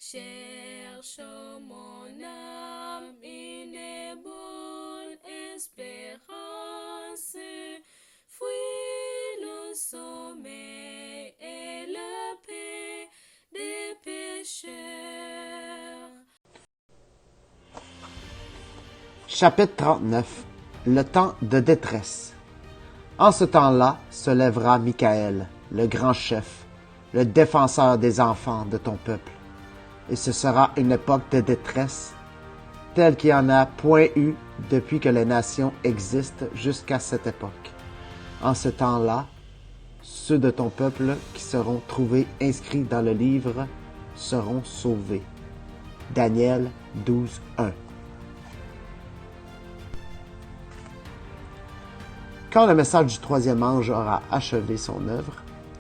Cherche mon âme une bonne espérance, fuis le sommeil et la paix des pécheurs. Chapitre 39. Le temps de détresse. En ce temps-là se lèvera Michaël, le grand chef, le défenseur des enfants de ton peuple. Et ce sera une époque de détresse, telle qu'il n'y en a point eu depuis que les nations existent jusqu'à cette époque. En ce temps-là, ceux de ton peuple qui seront trouvés inscrits dans le livre seront sauvés. Daniel 12, 1. Quand le message du troisième ange aura achevé son œuvre,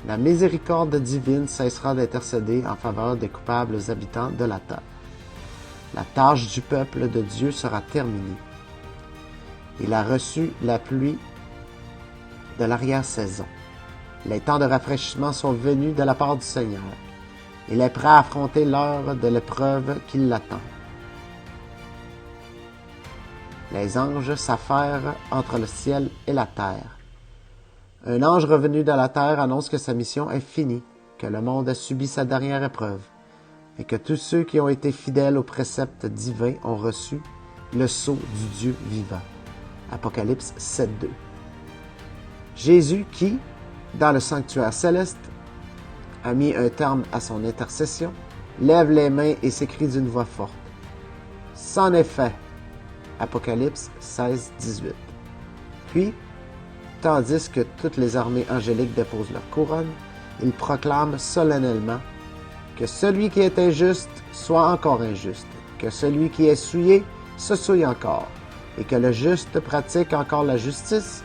la miséricorde divine cessera d'intercéder en faveur des coupables habitants de la terre. La tâche du peuple de Dieu sera terminée. Il a reçu la pluie de l'arrière-saison. Les temps de rafraîchissement sont venus de la part du Seigneur. Il est prêt à affronter l'heure de l'épreuve qui l'attend. Les anges s'affairent entre le ciel et la terre. Un ange revenu de la terre annonce que sa mission est finie, que le monde a subi sa dernière épreuve, et que tous ceux qui ont été fidèles aux préceptes divins ont reçu le sceau du Dieu vivant. Apocalypse 7.2. Jésus qui, dans le sanctuaire céleste, a mis un terme à son intercession, lève les mains et s'écrie d'une voix forte. C'en est fait. Apocalypse 16.18. Puis, tandis que toutes les armées angéliques déposent leur couronne, il proclame solennellement que celui qui est injuste soit encore injuste, que celui qui est souillé se souille encore, et que le juste pratique encore la justice,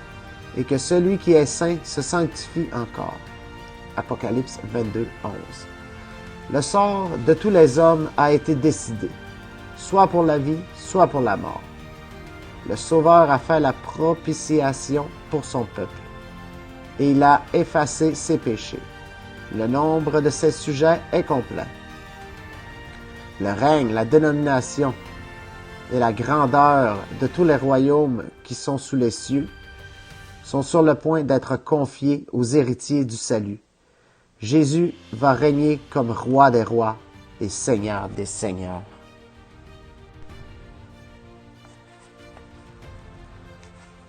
et que celui qui est saint se sanctifie encore. Apocalypse 22, 11. Le sort de tous les hommes a été décidé, soit pour la vie, soit pour la mort. Le Sauveur a fait la propitiation pour son peuple, et il a effacé ses péchés. Le nombre de ses sujets est complet. Le règne, la dénomination et la grandeur de tous les royaumes qui sont sous les cieux sont sur le point d'être confiés aux héritiers du salut. Jésus va régner comme roi des rois et seigneur des seigneurs.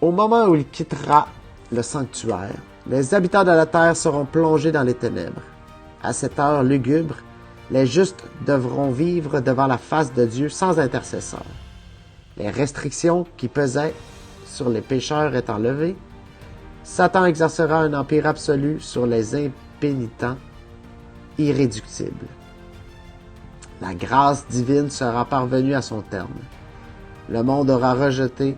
Au moment où il quittera le sanctuaire, les habitants de la terre seront plongés dans les ténèbres. À cette heure lugubre, les justes devront vivre devant la face de Dieu sans intercesseur. Les restrictions qui pesaient sur les pécheurs étant levées, Satan exercera un empire absolu sur les impénitents irréductibles. La grâce divine sera parvenue à son terme. Le monde aura rejeté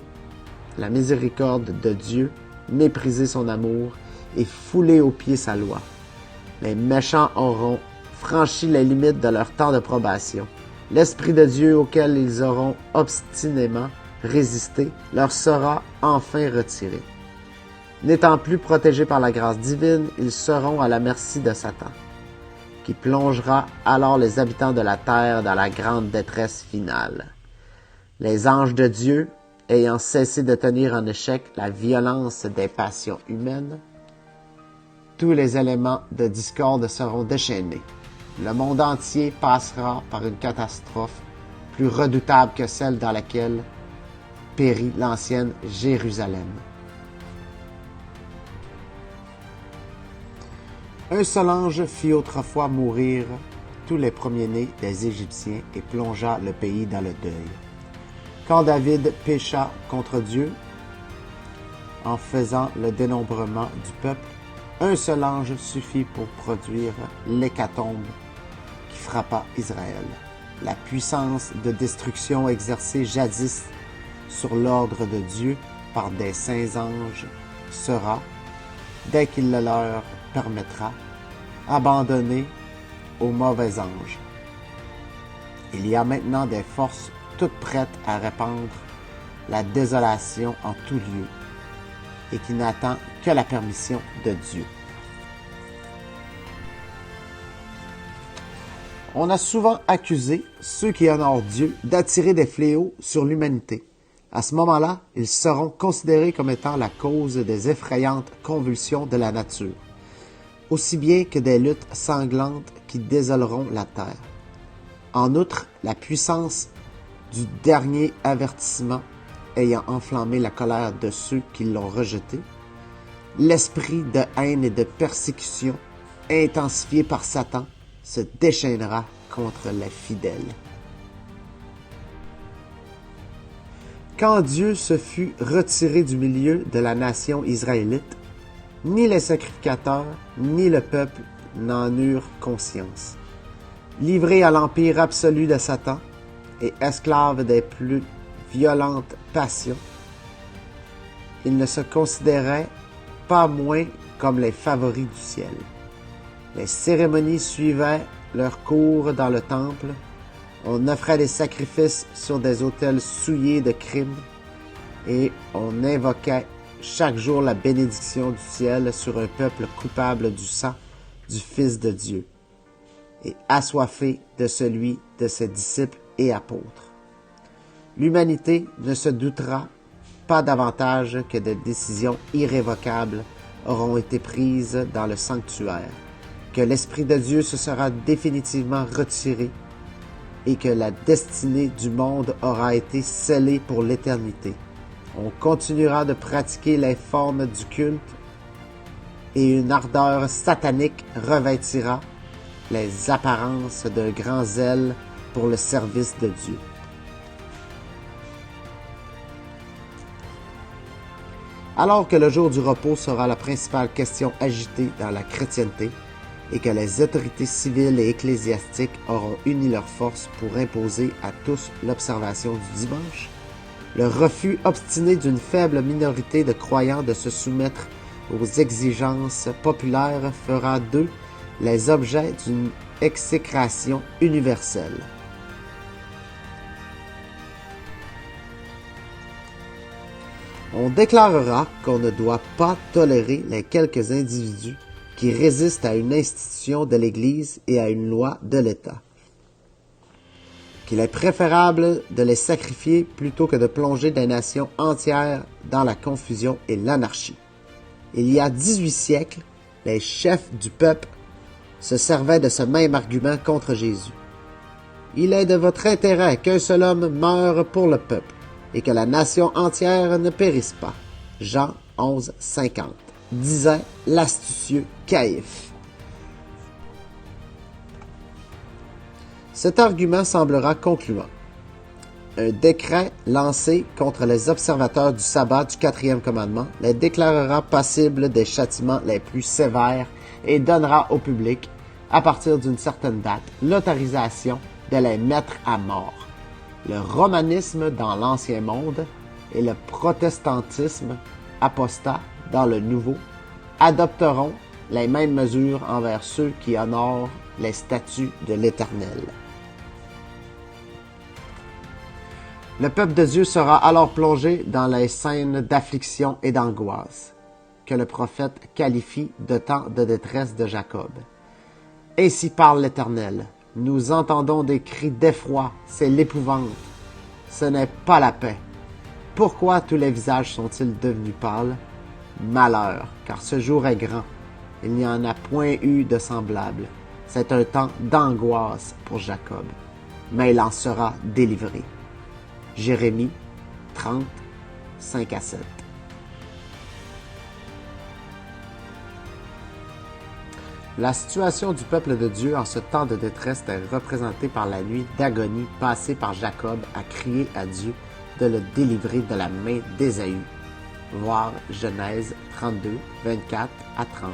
la miséricorde de Dieu, méprisé son amour et foulé aux pieds sa loi. Les méchants auront franchi les limites de leur temps de probation. L'Esprit de Dieu auquel ils auront obstinément résisté leur sera enfin retiré. N'étant plus protégés par la grâce divine, ils seront à la merci de Satan, qui plongera alors les habitants de la terre dans la grande détresse finale. Les anges de Dieu, ayant cessé de tenir en échec la violence des passions humaines, tous les éléments de discorde seront déchaînés. Le monde entier passera par une catastrophe plus redoutable que celle dans laquelle périt l'ancienne Jérusalem. Un seul ange fit autrefois mourir tous les premiers-nés des Égyptiens et plongea le pays dans le deuil. Quand David pécha contre Dieu, en faisant le dénombrement du peuple, un seul ange suffit pour produire l'hécatombe qui frappa Israël. La puissance de destruction exercée jadis sur l'ordre de Dieu par des saints anges sera, dès qu'il le leur permettra, abandonnée aux mauvais anges. Il y a maintenant des forces toutes prêtes à répandre la désolation en tout lieu et qui n'attend que la permission de Dieu. On a souvent accusé ceux qui honorent Dieu d'attirer des fléaux sur l'humanité. À ce moment-là, ils seront considérés comme étant la cause des effrayantes convulsions de la nature, aussi bien que des luttes sanglantes qui désoleront la terre. En outre, la puissance du dernier avertissement ayant enflammé la colère de ceux qui l'ont rejeté, l'esprit de haine et de persécution, intensifié par Satan, se déchaînera contre les fidèles. Quand Dieu se fut retiré du milieu de la nation israélite, ni les sacrificateurs, ni le peuple n'en eurent conscience. Livrés à l'empire absolu de Satan et esclaves des plus violentes passions, ils ne se considéraient pas moins comme les favoris du ciel. Les cérémonies suivaient leur cours dans le temple. On offrait des sacrifices sur des autels souillés de crimes et on invoquait chaque jour la bénédiction du ciel sur un peuple coupable du sang du Fils de Dieu et assoiffé de celui de ses disciples et apôtres. L'humanité ne se doutera pas davantage que des décisions irrévocables auront été prises dans le sanctuaire, que l'Esprit de Dieu se sera définitivement retiré et que la destinée du monde aura été scellée pour l'éternité. On continuera de pratiquer les formes du culte et une ardeur satanique revêtira les apparences d'un grand zèle pour le service de Dieu. Alors que le jour du repos sera la principale question agitée dans la chrétienté et que les autorités civiles et ecclésiastiques auront uni leurs forces pour imposer à tous l'observation du dimanche, le refus obstiné d'une faible minorité de croyants de se soumettre aux exigences populaires fera d'eux les objets d'une exécration universelle. On déclarera qu'on ne doit pas tolérer les quelques individus qui résistent à une institution de l'Église et à une loi de l'État. Qu'il est préférable de les sacrifier plutôt que de plonger des nations entières dans la confusion et l'anarchie. Il y a 18 siècles, les chefs du peuple se servaient de ce même argument contre Jésus. Il est de votre intérêt qu'un seul homme meure pour le peuple et que la nation entière ne périsse pas. Jean 11, 50, disait l'astucieux Caïphe. Cet argument semblera concluant. Un décret lancé contre les observateurs du sabbat du 4e commandement les déclarera passibles des châtiments les plus sévères et donnera au public, à partir d'une certaine date, l'autorisation de les mettre à mort. Le romanisme dans l'Ancien Monde et le protestantisme apostat dans le Nouveau adopteront les mêmes mesures envers ceux qui honorent les statuts de l'Éternel. Le peuple de Dieu sera alors plongé dans les scènes d'affliction et d'angoisse, que le prophète qualifie de temps de détresse de Jacob. Ainsi parle l'Éternel. Nous entendons des cris d'effroi, c'est l'épouvante. Ce n'est pas la paix. Pourquoi tous les visages sont-ils devenus pâles? Malheur, car ce jour est grand. Il n'y en a point eu de semblable. C'est un temps d'angoisse pour Jacob, mais il en sera délivré. Jérémie 30, 5 à 7. La situation du peuple de Dieu en ce temps de détresse est représentée par la nuit d'agonie passée par Jacob à crier à Dieu de le délivrer de la main d'Ésaü. Voir Genèse 32, 24 à 30.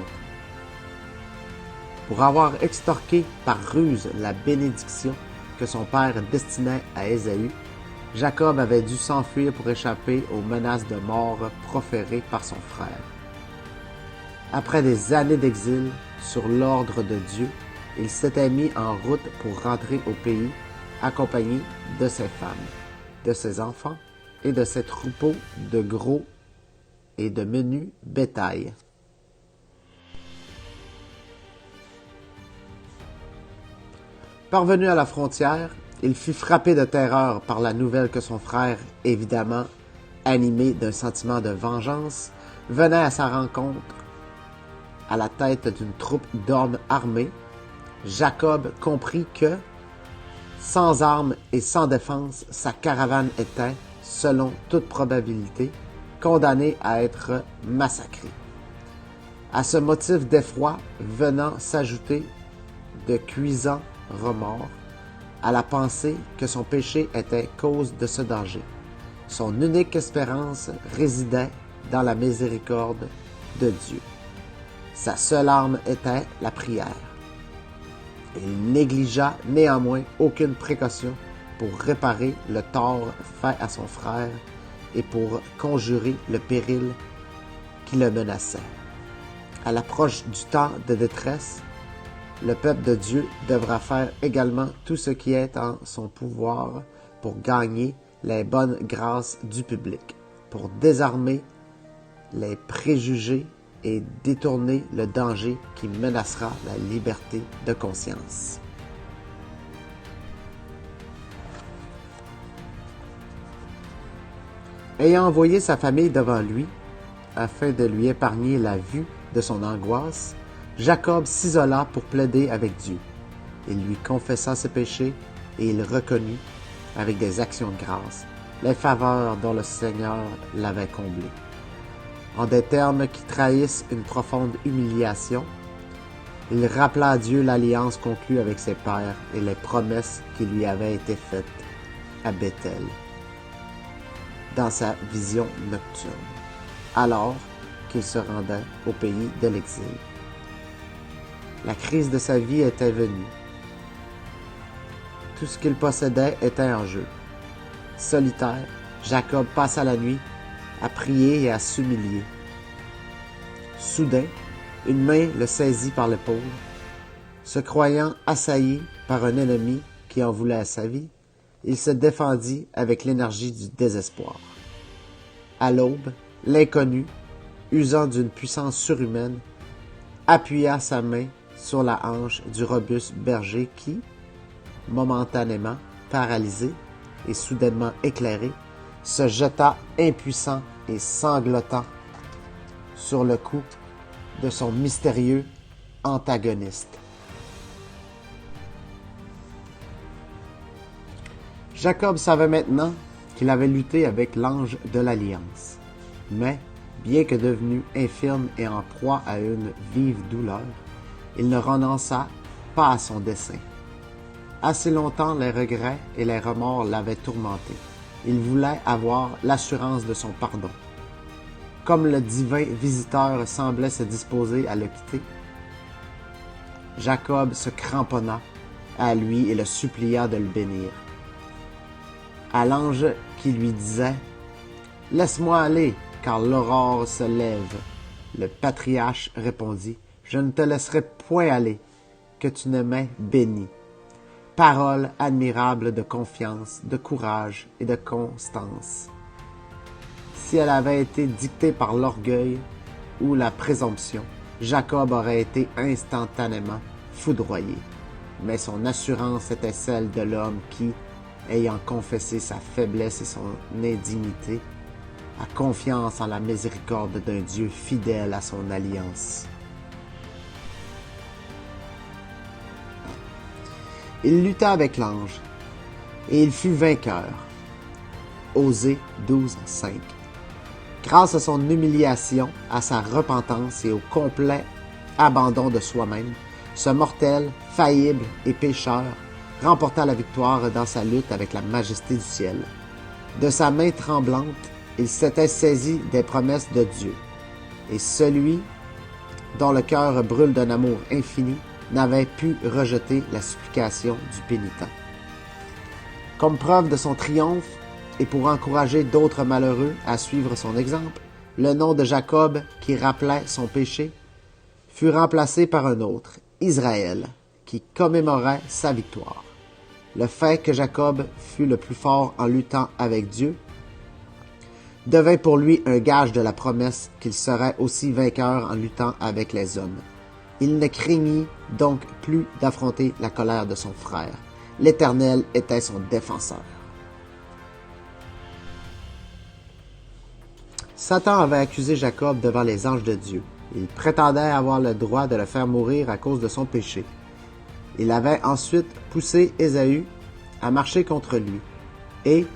Pour avoir extorqué par ruse la bénédiction que son père destinait à Ésaü, Jacob avait dû s'enfuir pour échapper aux menaces de mort proférées par son frère. Après des années d'exil, sur l'ordre de Dieu, il s'était mis en route pour rentrer au pays, accompagné de ses femmes, de ses enfants et de ses troupeaux de gros et de menu bétail. Parvenu à la frontière, il fut frappé de terreur par la nouvelle que son frère, évidemment animé d'un sentiment de vengeance, venait à sa rencontre à la tête d'une troupe d'hommes armés. Jacob comprit que, sans armes et sans défense, sa caravane était, selon toute probabilité, condamnée à être massacrée. À ce motif d'effroi venant s'ajouter de cuisants remords, à la pensée que son péché était cause de ce danger. Son unique espérance résidait dans la miséricorde de Dieu. Sa seule arme était la prière. Il négligea néanmoins aucune précaution pour réparer le tort fait à son frère et pour conjurer le péril qui le menaçait. À l'approche du temps de détresse, le peuple de Dieu devra faire également tout ce qui est en son pouvoir pour gagner les bonnes grâces du public, pour désarmer les préjugés et détourner le danger qui menacera la liberté de conscience. Ayant envoyé sa famille devant lui, afin de lui épargner la vue de son angoisse, Jacob s'isola pour plaider avec Dieu. Il lui confessa ses péchés et il reconnut, avec des actions de grâce, les faveurs dont le Seigneur l'avait comblé. En des termes qui trahissent une profonde humiliation, il rappela à Dieu l'alliance conclue avec ses pères et les promesses qui lui avaient été faites à Béthel, dans sa vision nocturne, alors qu'il se rendait au pays de l'exil. La crise de sa vie était venue. Tout ce qu'il possédait était en jeu. Solitaire, Jacob passa la nuit à prier et à s'humilier. Soudain, une main le saisit par l'épaule. Se croyant assailli par un ennemi qui en voulait à sa vie, il se défendit avec l'énergie du désespoir. À l'aube, l'inconnu, usant d'une puissance surhumaine, appuya sa main sur la hanche du robuste berger qui, momentanément paralysé et soudainement éclairé, se jeta impuissant et sanglotant sur le cou de son mystérieux antagoniste. Jacob savait maintenant qu'il avait lutté avec l'ange de l'Alliance, mais, bien que devenu infirme et en proie à une vive douleur, il ne renonça pas à son dessein. Assez longtemps, les regrets et les remords l'avaient tourmenté. Il voulait avoir l'assurance de son pardon. Comme le divin visiteur semblait se disposer à le quitter, Jacob se cramponna à lui et le supplia de le bénir. À l'ange qui lui disait « Laisse-moi aller, car l'aurore se lève », le patriarche répondit « Je ne te laisserai point aller, que tu ne m'aies béni. » Parole admirable de confiance, de courage et de constance. Si elle avait été dictée par l'orgueil ou la présomption, Jacob aurait été instantanément foudroyé. Mais son assurance était celle de l'homme qui, ayant confessé sa faiblesse et son indignité, a confiance en la miséricorde d'un Dieu fidèle à son alliance. Il lutta avec l'ange, et il fut vainqueur. Osée 12:5. Grâce à son humiliation, à sa repentance et au complet abandon de soi-même, ce mortel, faillible et pécheur remporta la victoire dans sa lutte avec la majesté du ciel. De sa main tremblante, il s'était saisi des promesses de Dieu, et celui dont le cœur brûle d'un amour infini n'avait pu rejeter la supplication du pénitent. Comme preuve de son triomphe, et pour encourager d'autres malheureux à suivre son exemple, le nom de Jacob, qui rappelait son péché, fut remplacé par un autre, Israël, qui commémorait sa victoire. Le fait que Jacob fut le plus fort en luttant avec Dieu devint pour lui un gage de la promesse qu'il serait aussi vainqueur en luttant avec les hommes. Il ne craignit donc plus d'affronter la colère de son frère. L'Éternel était son défenseur. Satan avait accusé Jacob devant les anges de Dieu. Il prétendait avoir le droit de le faire mourir à cause de son péché. Il avait ensuite poussé Ésaü à marcher contre lui. Et,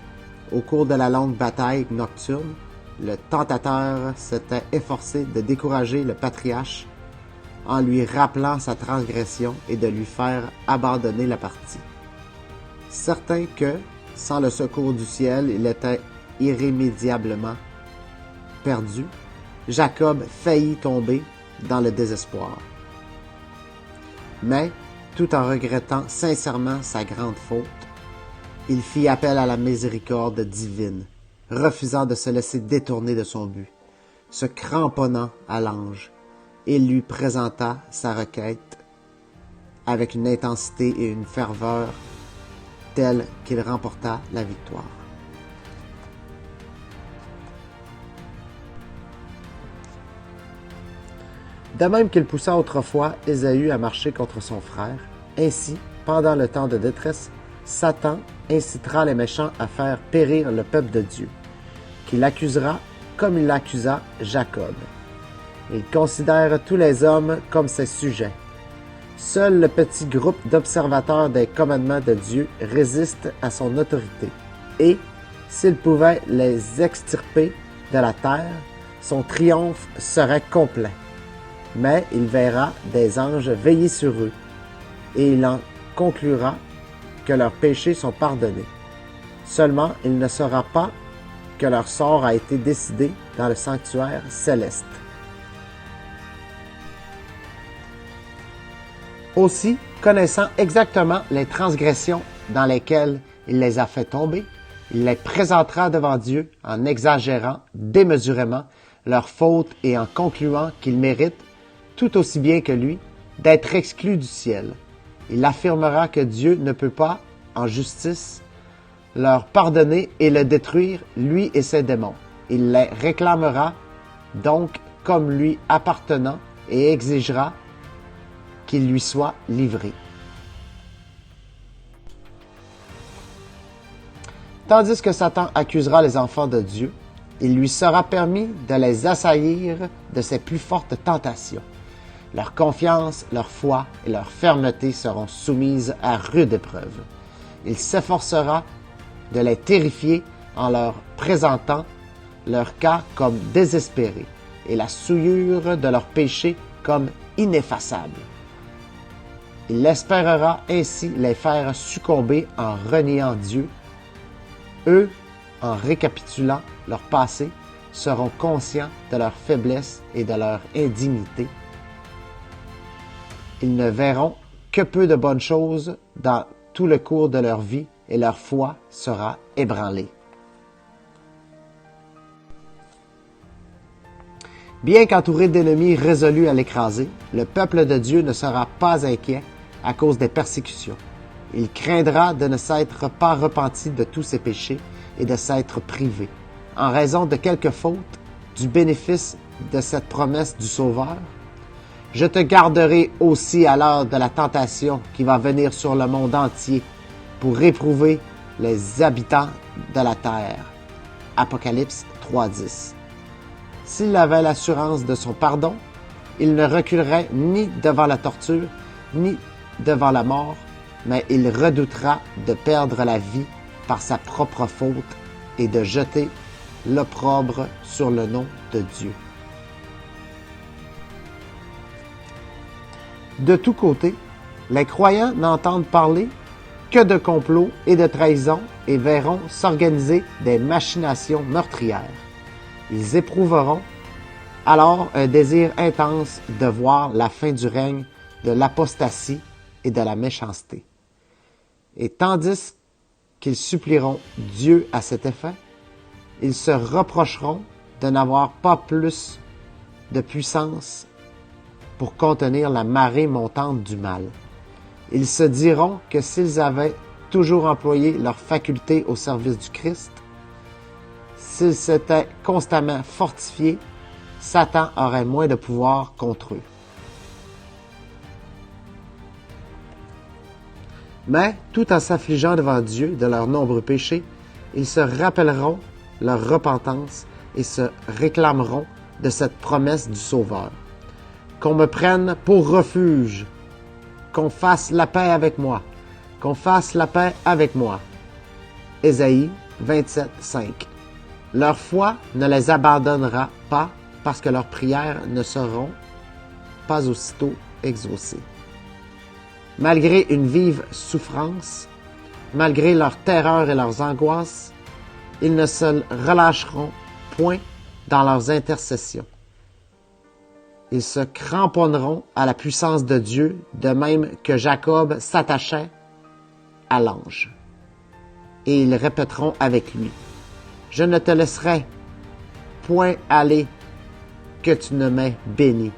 au cours de la longue bataille nocturne, le tentateur s'était efforcé de décourager le patriarche en lui rappelant sa transgression et de lui faire abandonner la partie. Certain que, sans le secours du ciel, il était irrémédiablement perdu, Jacob faillit tomber dans le désespoir. Mais, tout en regrettant sincèrement sa grande faute, il fit appel à la miséricorde divine, refusant de se laisser détourner de son but. Se cramponnant à l'ange, il lui présenta sa requête avec une intensité et une ferveur telles qu'il remporta la victoire. De même qu'il poussa autrefois Ésaü à marcher contre son frère, ainsi, pendant le temps de détresse, Satan incitera les méchants à faire périr le peuple de Dieu, qu'il accusera comme il accusa Jacob. Il considère tous les hommes comme ses sujets. Seul le petit groupe d'observateurs des commandements de Dieu résiste à son autorité, et, s'il pouvait les extirper de la terre, son triomphe serait complet. Mais il verra des anges veiller sur eux, et il en conclura que leurs péchés sont pardonnés. Seulement, il ne saura pas que leur sort a été décidé dans le sanctuaire céleste. Aussi, connaissant exactement les transgressions dans lesquelles il les a fait tomber, il les présentera devant Dieu en exagérant démesurément leurs fautes et en concluant qu'ils méritent, tout aussi bien que lui, d'être exclus du ciel. Il affirmera que Dieu ne peut pas, en justice, leur pardonner et le détruire, lui et ses démons. Il les réclamera donc comme lui appartenant et exigera qu'ils lui soient livrés. Tandis que Satan accusera les enfants de Dieu, il lui sera permis de les assaillir de ses plus fortes tentations. Leur confiance, leur foi et leur fermeté seront soumises à rude épreuve. Il s'efforcera de les terrifier en leur présentant leur cas comme désespéré et la souillure de leurs péchés comme ineffaçable. Il espérera ainsi les faire succomber en reniant Dieu. Eux, en récapitulant leur passé, seront conscients de leur faiblesse et de leur indignité. Ils ne verront que peu de bonnes choses dans tout le cours de leur vie et leur foi sera ébranlée. Bien qu'entouré d'ennemis résolus à l'écraser, le peuple de Dieu ne sera pas inquiet à cause des persécutions. Il craindra de ne s'être pas repenti de tous ses péchés et de s'être privé, en raison de quelques fautes, du bénéfice de cette promesse du Sauveur. Je te garderai aussi à l'heure de la tentation qui va venir sur le monde entier pour éprouver les habitants de la terre. Apocalypse 3:10. S'il avait l'assurance de son pardon, il ne reculerait ni devant la torture, ni devant la mort, mais il redoutera de perdre la vie par sa propre faute et de jeter l'opprobre sur le nom de Dieu. De tous côtés, les croyants n'entendent parler que de complots et de trahisons et verront s'organiser des machinations meurtrières. Ils éprouveront alors un désir intense de voir la fin du règne de l'apostasie et de la méchanceté. Et tandis qu'ils supplieront Dieu à cet effet, ils se reprocheront de n'avoir pas plus de puissance pour contenir la marée montante du mal. Ils se diront que s'ils avaient toujours employé leurs facultés au service du Christ, s'ils s'étaient constamment fortifiés, Satan aurait moins de pouvoir contre eux. Mais, tout en s'affligeant devant Dieu de leurs nombreux péchés, ils se rappelleront leur repentance et se réclameront de cette promesse du Sauveur. Qu'on me prenne pour refuge, qu'on fasse la paix avec moi, qu'on fasse la paix avec moi. Ésaïe 27, 5. Leur foi ne les abandonnera pas parce que leurs prières ne seront pas aussitôt exaucées. Malgré une vive souffrance, malgré leurs terreurs et leurs angoisses, ils ne se relâcheront point dans leurs intercessions. Ils se cramponneront à la puissance de Dieu, de même que Jacob s'attachait à l'ange. Et ils répéteront avec lui, « Je ne te laisserai point aller que tu ne m'aies béni. »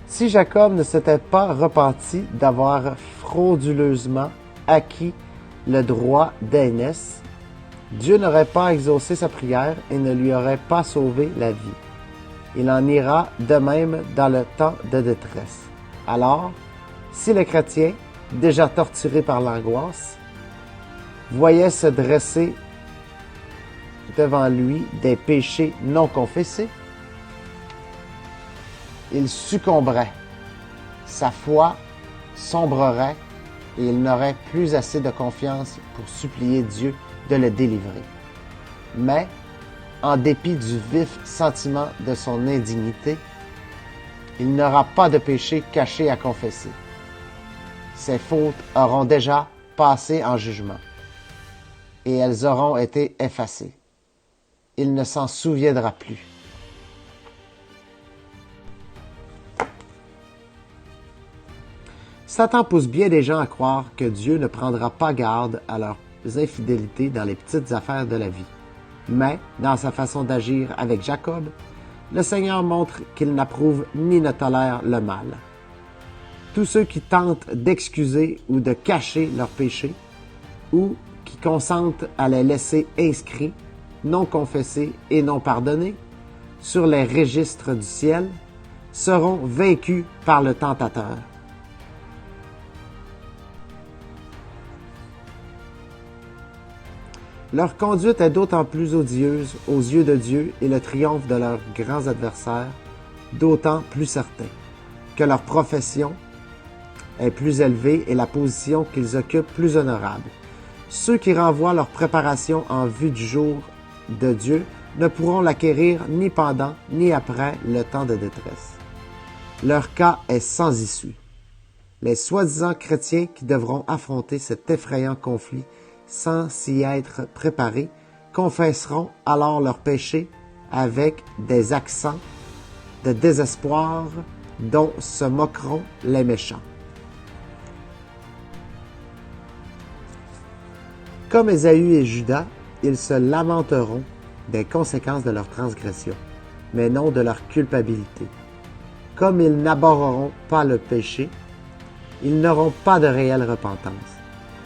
Si Jacob ne s'était pas repenti d'avoir frauduleusement acquis le droit d'aînesse, Dieu n'aurait pas exaucé sa prière et ne lui aurait pas sauvé la vie. Il en ira de même dans le temps de détresse. Alors, si le chrétien, déjà torturé par l'angoisse, voyait se dresser devant lui des péchés non confessés, il succomberait, sa foi sombrerait et il n'aurait plus assez de confiance pour supplier Dieu de le délivrer. Mais, en dépit du vif sentiment de son indignité, il n'aura pas de péché caché à confesser. Ses fautes auront déjà passé en jugement et elles auront été effacées. Il ne s'en souviendra plus. Satan pousse bien des gens à croire que Dieu ne prendra pas garde à leurs infidélités dans les petites affaires de la vie. Mais, dans sa façon d'agir avec Jacob, le Seigneur montre qu'il n'approuve ni ne tolère le mal. Tous ceux qui tentent d'excuser ou de cacher leurs péchés, ou qui consentent à les laisser inscrits, non confessés et non pardonnés, sur les registres du ciel, seront vaincus par le tentateur. Leur conduite est d'autant plus odieuse aux yeux de Dieu et le triomphe de leurs grands adversaires d'autant plus certain que leur profession est plus élevée et la position qu'ils occupent plus honorable. Ceux qui renvoient leur préparation en vue du jour de Dieu ne pourront l'acquérir ni pendant ni après le temps de détresse. Leur cas est sans issue. Les soi-disant chrétiens qui devront affronter cet effrayant conflit sans s'y être préparés, confesseront alors leurs péchés avec des accents de désespoir dont se moqueront les méchants. Comme Ésaü et Judas, ils se lamenteront des conséquences de leur transgression, mais non de leur culpabilité. Comme ils n'abhorreront pas le péché, ils n'auront pas de réelle repentance.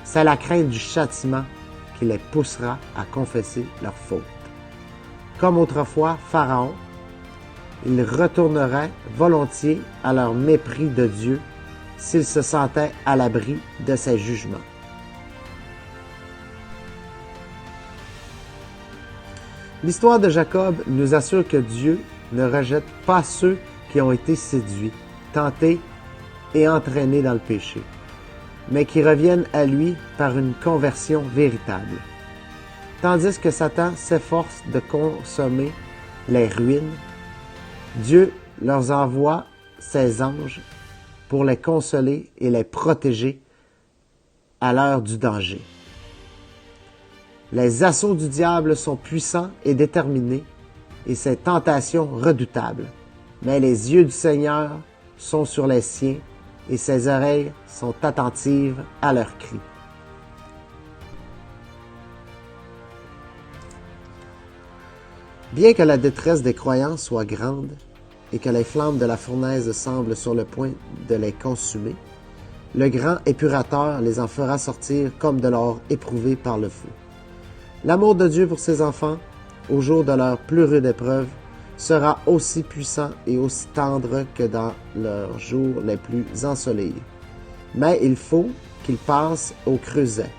C'est la crainte du châtiment qui les poussera à confesser leurs fautes. Comme autrefois Pharaon, ils retourneraient volontiers à leur mépris de Dieu s'ils se sentaient à l'abri de ses jugements. L'histoire de Jacob nous assure que Dieu ne rejette pas ceux qui ont été séduits, tentés et entraînés dans le péché, mais qui reviennent à lui par une conversion véritable. Tandis que Satan s'efforce de consommer les ruines, Dieu leur envoie ses anges pour les consoler et les protéger à l'heure du danger. Les assauts du diable sont puissants et déterminés et ses tentations redoutables, mais les yeux du Seigneur sont sur les siens et ses oreilles sont attentives à leurs cris. Bien que la détresse des croyants soit grande et que les flammes de la fournaise semblent sur le point de les consumer, le grand épurateur les en fera sortir comme de l'or éprouvé par le feu. L'amour de Dieu pour ses enfants, au jour de leur plus rude épreuve, sera aussi puissant et aussi tendre que dans leurs jours les plus ensoleillés. Mais il faut qu'ils passent au creuset,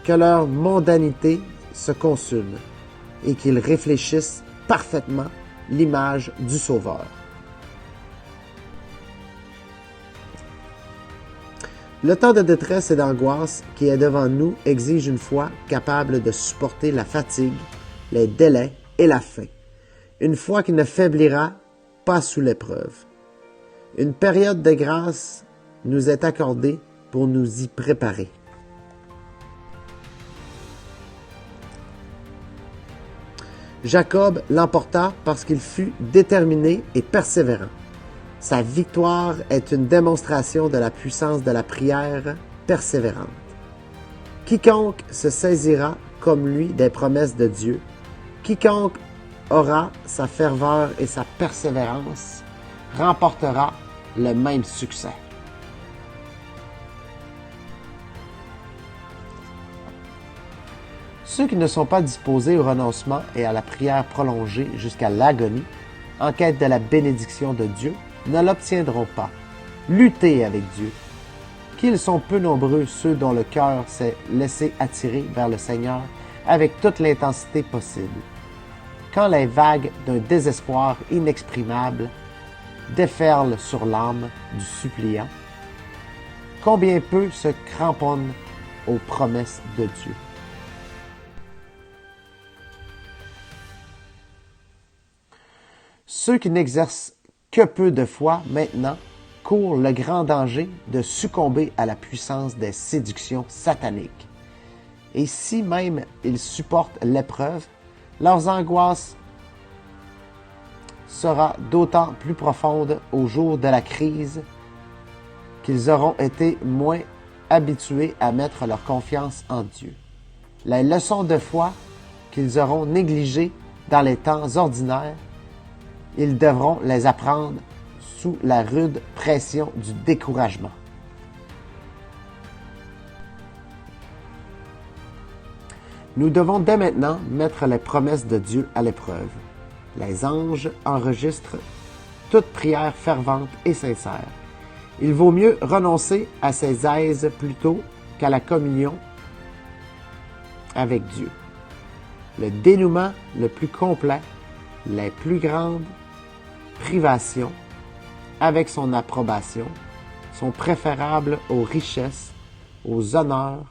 que leur mondanité se consume et qu'ils réfléchissent parfaitement l'image du Sauveur. Le temps de détresse et d'angoisse qui est devant nous exige une foi capable de supporter la fatigue, les délais et la faim. Une foi qui ne faiblira pas sous l'épreuve. Une période de grâce nous est accordée pour nous y préparer. Jacob l'emporta parce qu'il fut déterminé et persévérant. Sa victoire est une démonstration de la puissance de la prière persévérante. Quiconque se saisira comme lui des promesses de Dieu, quiconque aura sa ferveur et sa persévérance, remportera le même succès. Ceux qui ne sont pas disposés au renoncement et à la prière prolongée jusqu'à l'agonie, en quête de la bénédiction de Dieu, ne l'obtiendront pas. Luttez avec Dieu. Qu'ils sont peu nombreux ceux dont le cœur s'est laissé attirer vers le Seigneur avec toute l'intensité possible. Quand les vagues d'un désespoir inexprimable déferlent sur l'âme du suppliant, combien peu se cramponnent aux promesses de Dieu. Ceux qui n'exercent que peu de foi maintenant courent le grand danger de succomber à la puissance des séductions sataniques. Et si même ils supportent l'épreuve, leurs angoisses sera d'autant plus profonde au jour de la crise qu'ils auront été moins habitués à mettre leur confiance en Dieu. Les leçons de foi qu'ils auront négligées dans les temps ordinaires, ils devront les apprendre sous la rude pression du découragement. Nous devons dès maintenant mettre les promesses de Dieu à l'épreuve. Les anges enregistrent toute prière fervente et sincère. Il vaut mieux renoncer à ses aises plutôt qu'à la communion avec Dieu. Le dénouement le plus complet, les plus grandes privations, avec son approbation, sont préférables aux richesses, aux honneurs,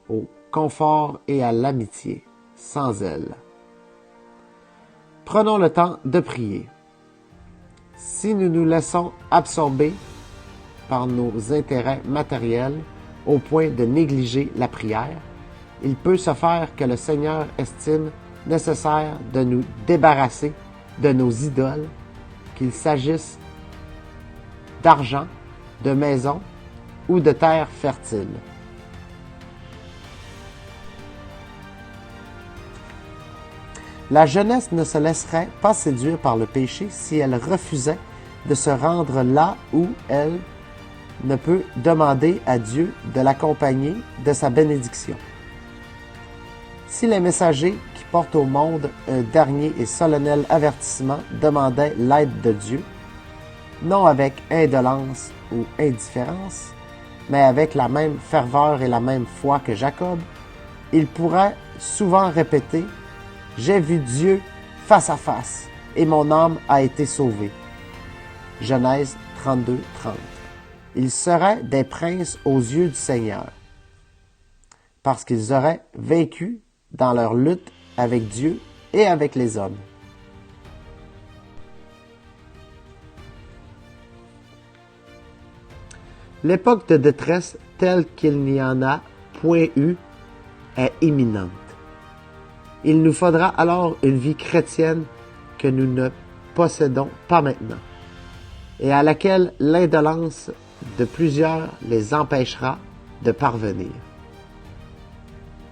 au confort et à l'amitié, sans elle. Prenons le temps de prier. Si nous nous laissons absorber par nos intérêts matériels au point de négliger la prière, il peut se faire que le Seigneur estime nécessaire de nous débarrasser de nos idoles, qu'il s'agisse d'argent, de maisons ou de terres fertiles. La jeunesse ne se laisserait pas séduire par le péché si elle refusait de se rendre là où elle ne peut demander à Dieu de l'accompagner de sa bénédiction. Si les messagers qui portent au monde un dernier et solennel avertissement demandaient l'aide de Dieu, non avec indolence ou indifférence, mais avec la même ferveur et la même foi que Jacob, ils pourraient souvent répéter « J'ai vu Dieu face à face, et mon âme a été sauvée. » Genèse 32, 30. Ils seraient des princes aux yeux du Seigneur, parce qu'ils auraient vaincu dans leur lutte avec Dieu et avec les hommes. L'époque de détresse telle qu'il n'y en a point eu est imminente. Il nous faudra alors une vie chrétienne que nous ne possédons pas maintenant et à laquelle l'indolence de plusieurs les empêchera de parvenir.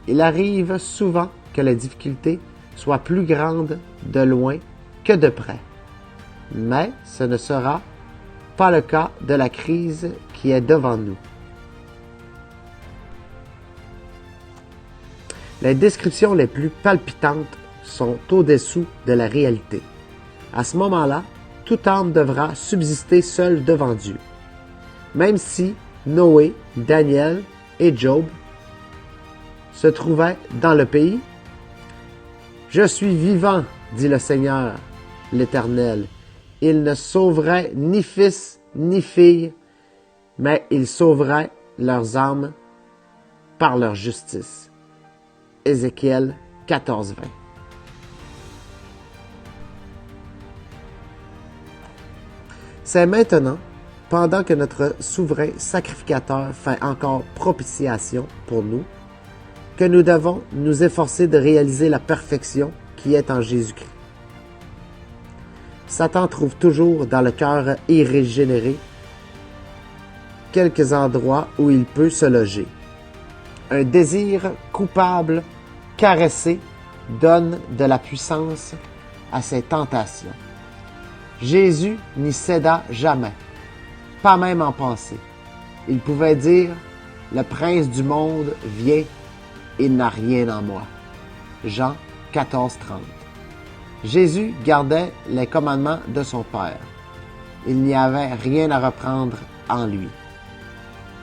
Il arrive souvent que les difficultés soient plus grandes de loin que de près, mais ce ne sera pas le cas de la crise qui est devant nous. Les descriptions les plus palpitantes sont au-dessous de la réalité. À ce moment-là, toute âme devra subsister seule devant Dieu. Même si Noé, Daniel et Job se trouvaient dans le pays, « Je suis vivant, dit le Seigneur, l'Éternel. Il ne sauverait ni fils ni fille, mais il sauverait leurs âmes par leur justice. » Ézéchiel 14, 20. C'est maintenant, pendant que notre souverain sacrificateur fait encore propitiation pour nous, que nous devons nous efforcer de réaliser la perfection qui est en Jésus-Christ. Satan trouve toujours dans le cœur irrégénéré quelques endroits où il peut se loger. Un désir coupable, caressé, donne de la puissance à ses tentations. Jésus n'y céda jamais, pas même en pensée. Il pouvait dire « Le prince du monde vient, il n'a rien en moi. » Jean 14, 30. Jésus gardait les commandements de son Père. Il n'y avait rien à reprendre en lui.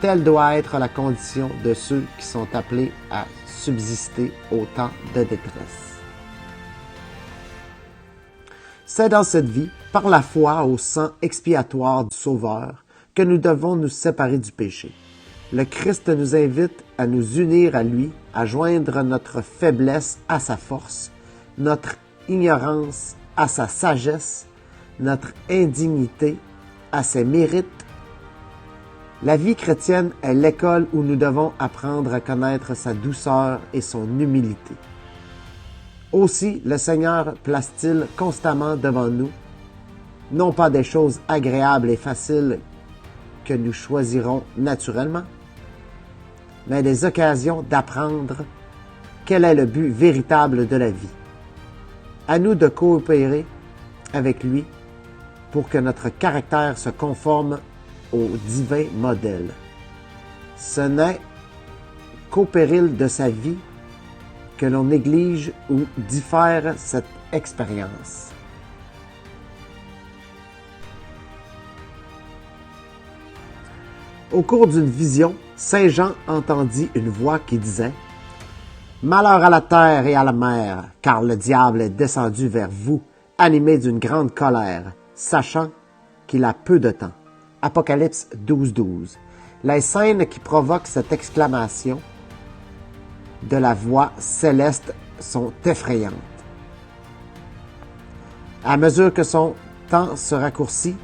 Telle doit être la condition de ceux qui sont appelés à subsister au temps de détresse. C'est dans cette vie, par la foi au sang expiatoire du Sauveur, que nous devons nous séparer du péché. Le Christ nous invite à nous unir à lui, à joindre notre faiblesse à sa force, notre ignorance à sa sagesse, notre indignité à ses mérites. La vie chrétienne est l'école où nous devons apprendre à connaître sa douceur et son humilité. Aussi, le Seigneur place-t-il constamment devant nous, non pas des choses agréables et faciles que nous choisirons naturellement, mais des occasions d'apprendre quel est le but véritable de la vie. À nous de coopérer avec lui pour que notre caractère se conforme au divin modèle. Ce n'est qu'au péril de sa vie que l'on néglige ou diffère cette expérience. Au cours d'une vision, Saint Jean entendit une voix qui disait « Malheur à la terre et à la mer, car le diable est descendu vers vous, animé d'une grande colère, sachant qu'il a peu de temps. » Apocalypse 12, 12. Les scènes qui provoquent cette exclamation de la voix céleste sont effrayantes. À mesure que son temps se raccourcit,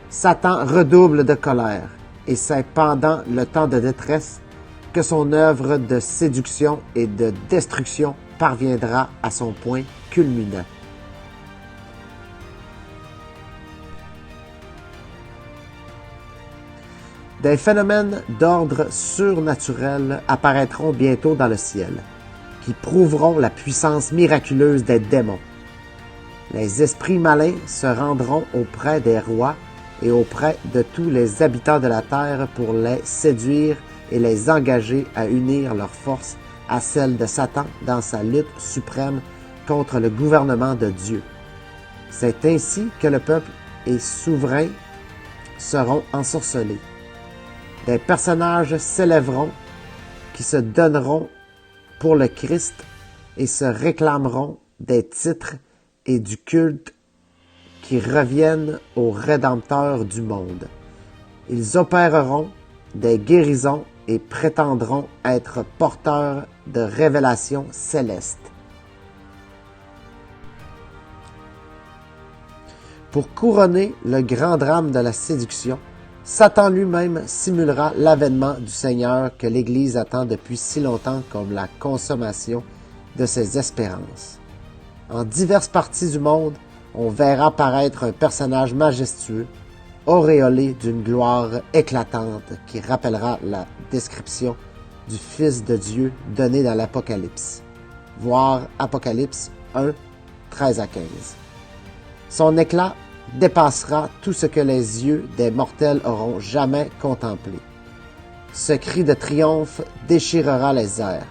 Satan redouble de colère, et c'est pendant le temps de détresse que son œuvre de séduction et de destruction parviendra à son point culminant. Des phénomènes d'ordre surnaturel apparaîtront bientôt dans le ciel, qui prouveront la puissance miraculeuse des démons. Les esprits malins se rendront auprès des rois et auprès de tous les habitants de la terre pour les séduire et les engager à unir leurs forces à celles de Satan dans sa lutte suprême contre le gouvernement de Dieu. C'est ainsi que le peuple et souverain seront ensorcelés. Des personnages s'élèveront qui se donneront pour le Christ et se réclameront des titres et du culte qui reviennent au Rédempteur du monde. Ils opéreront des guérisons et prétendront être porteurs de révélations célestes. Pour couronner le grand drame de la séduction, Satan lui-même simulera l'avènement du Seigneur que l'Église attend depuis si longtemps comme la consommation de ses espérances. En diverses parties du monde, on verra paraître un personnage majestueux, auréolé d'une gloire éclatante qui rappellera la description du Fils de Dieu donnée dans l'Apocalypse. Voir Apocalypse 1, 13 à 15. Son éclat dépassera tout ce que les yeux des mortels auront jamais contemplé. Ce cri de triomphe déchirera les airs.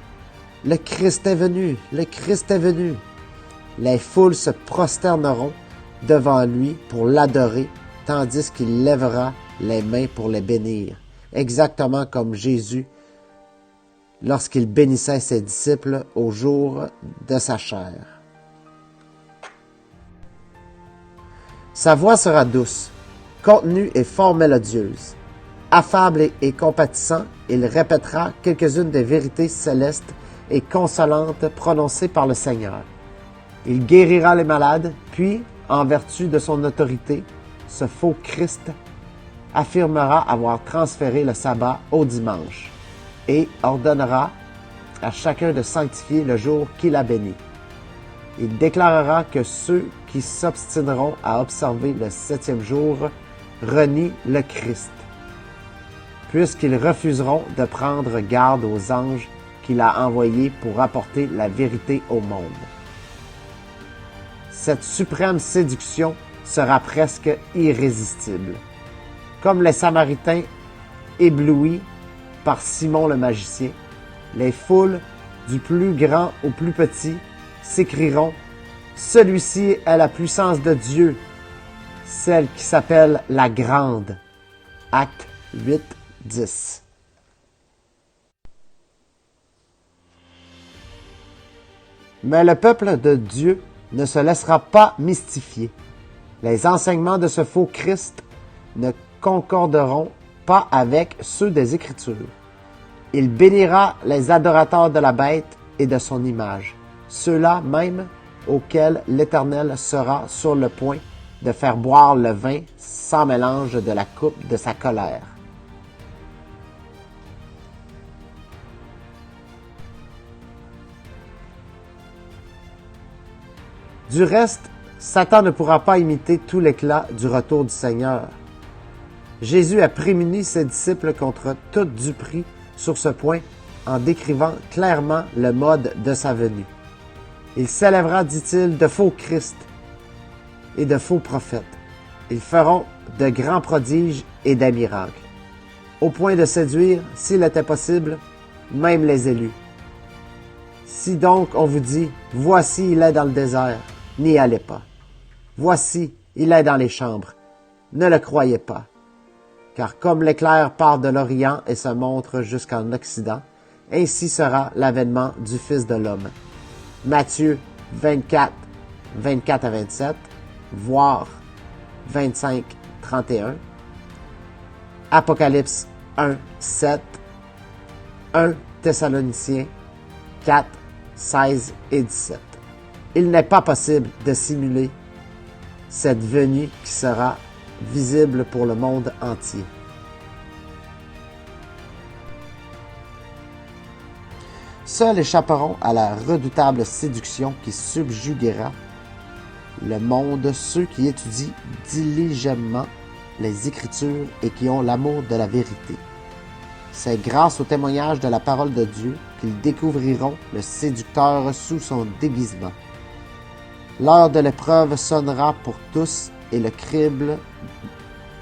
Le Christ est venu! Le Christ est venu! Les foules se prosterneront devant lui pour l'adorer, tandis qu'il lèvera les mains pour les bénir, exactement comme Jésus lorsqu'il bénissait ses disciples au jour de sa chair. Sa voix sera douce, contenue et fort mélodieuse. Affable et compatissant, il répétera quelques-unes des vérités célestes et consolantes prononcées par le Seigneur. Il guérira les malades, puis, en vertu de son autorité, ce faux Christ affirmera avoir transféré le sabbat au dimanche et ordonnera à chacun de sanctifier le jour qu'il a béni. Il déclarera que ceux qui s'obstineront à observer le 7e jour renient le Christ, puisqu'ils refuseront de prendre garde aux anges qu'il a envoyés pour apporter la vérité au monde. Cette suprême séduction sera presque irrésistible. Comme les Samaritains éblouis par Simon le magicien, les foules, du plus grand au plus petit, s'écrieront « Celui-ci est la puissance de Dieu, celle qui s'appelle la Grande. » Acte 8, 10. Mais le peuple de Dieu ne se laissera pas mystifier. Les enseignements de ce faux Christ ne concorderont pas avec ceux des Écritures. Il bénira les adorateurs de la bête et de son image, ceux-là même auxquels l'Éternel sera sur le point de faire boire le vin sans mélange de la coupe de sa colère. Du reste, Satan ne pourra pas imiter tout l'éclat du retour du Seigneur. Jésus a prémuni ses disciples contre toute duperie sur ce point en décrivant clairement le mode de sa venue. Il s'élèvera, dit-il, de faux Christ et de faux prophètes. Ils feront de grands prodiges et des miracles, au point de séduire, s'il était possible, même les élus. Si donc on vous dit, voici il est dans le désert, n'y allez pas. Voici, il est dans les chambres, ne le croyez pas. Car comme l'éclair part de l'Orient et se montre jusqu'en Occident, ainsi sera l'avènement du Fils de l'homme. Matthieu 24, 24 à 27, voire 25, 31. Apocalypse 1, 7. 1 Thessaloniciens 4, 16 et 17. Il n'est pas possible de simuler cette venue qui sera visible pour le monde entier. Seuls échapperont à la redoutable séduction qui subjuguera le monde ceux qui étudient diligemment les Écritures et qui ont l'amour de la vérité. C'est grâce au témoignage de la parole de Dieu qu'ils découvriront le séducteur sous son déguisement. L'heure de l'épreuve sonnera pour tous et le crible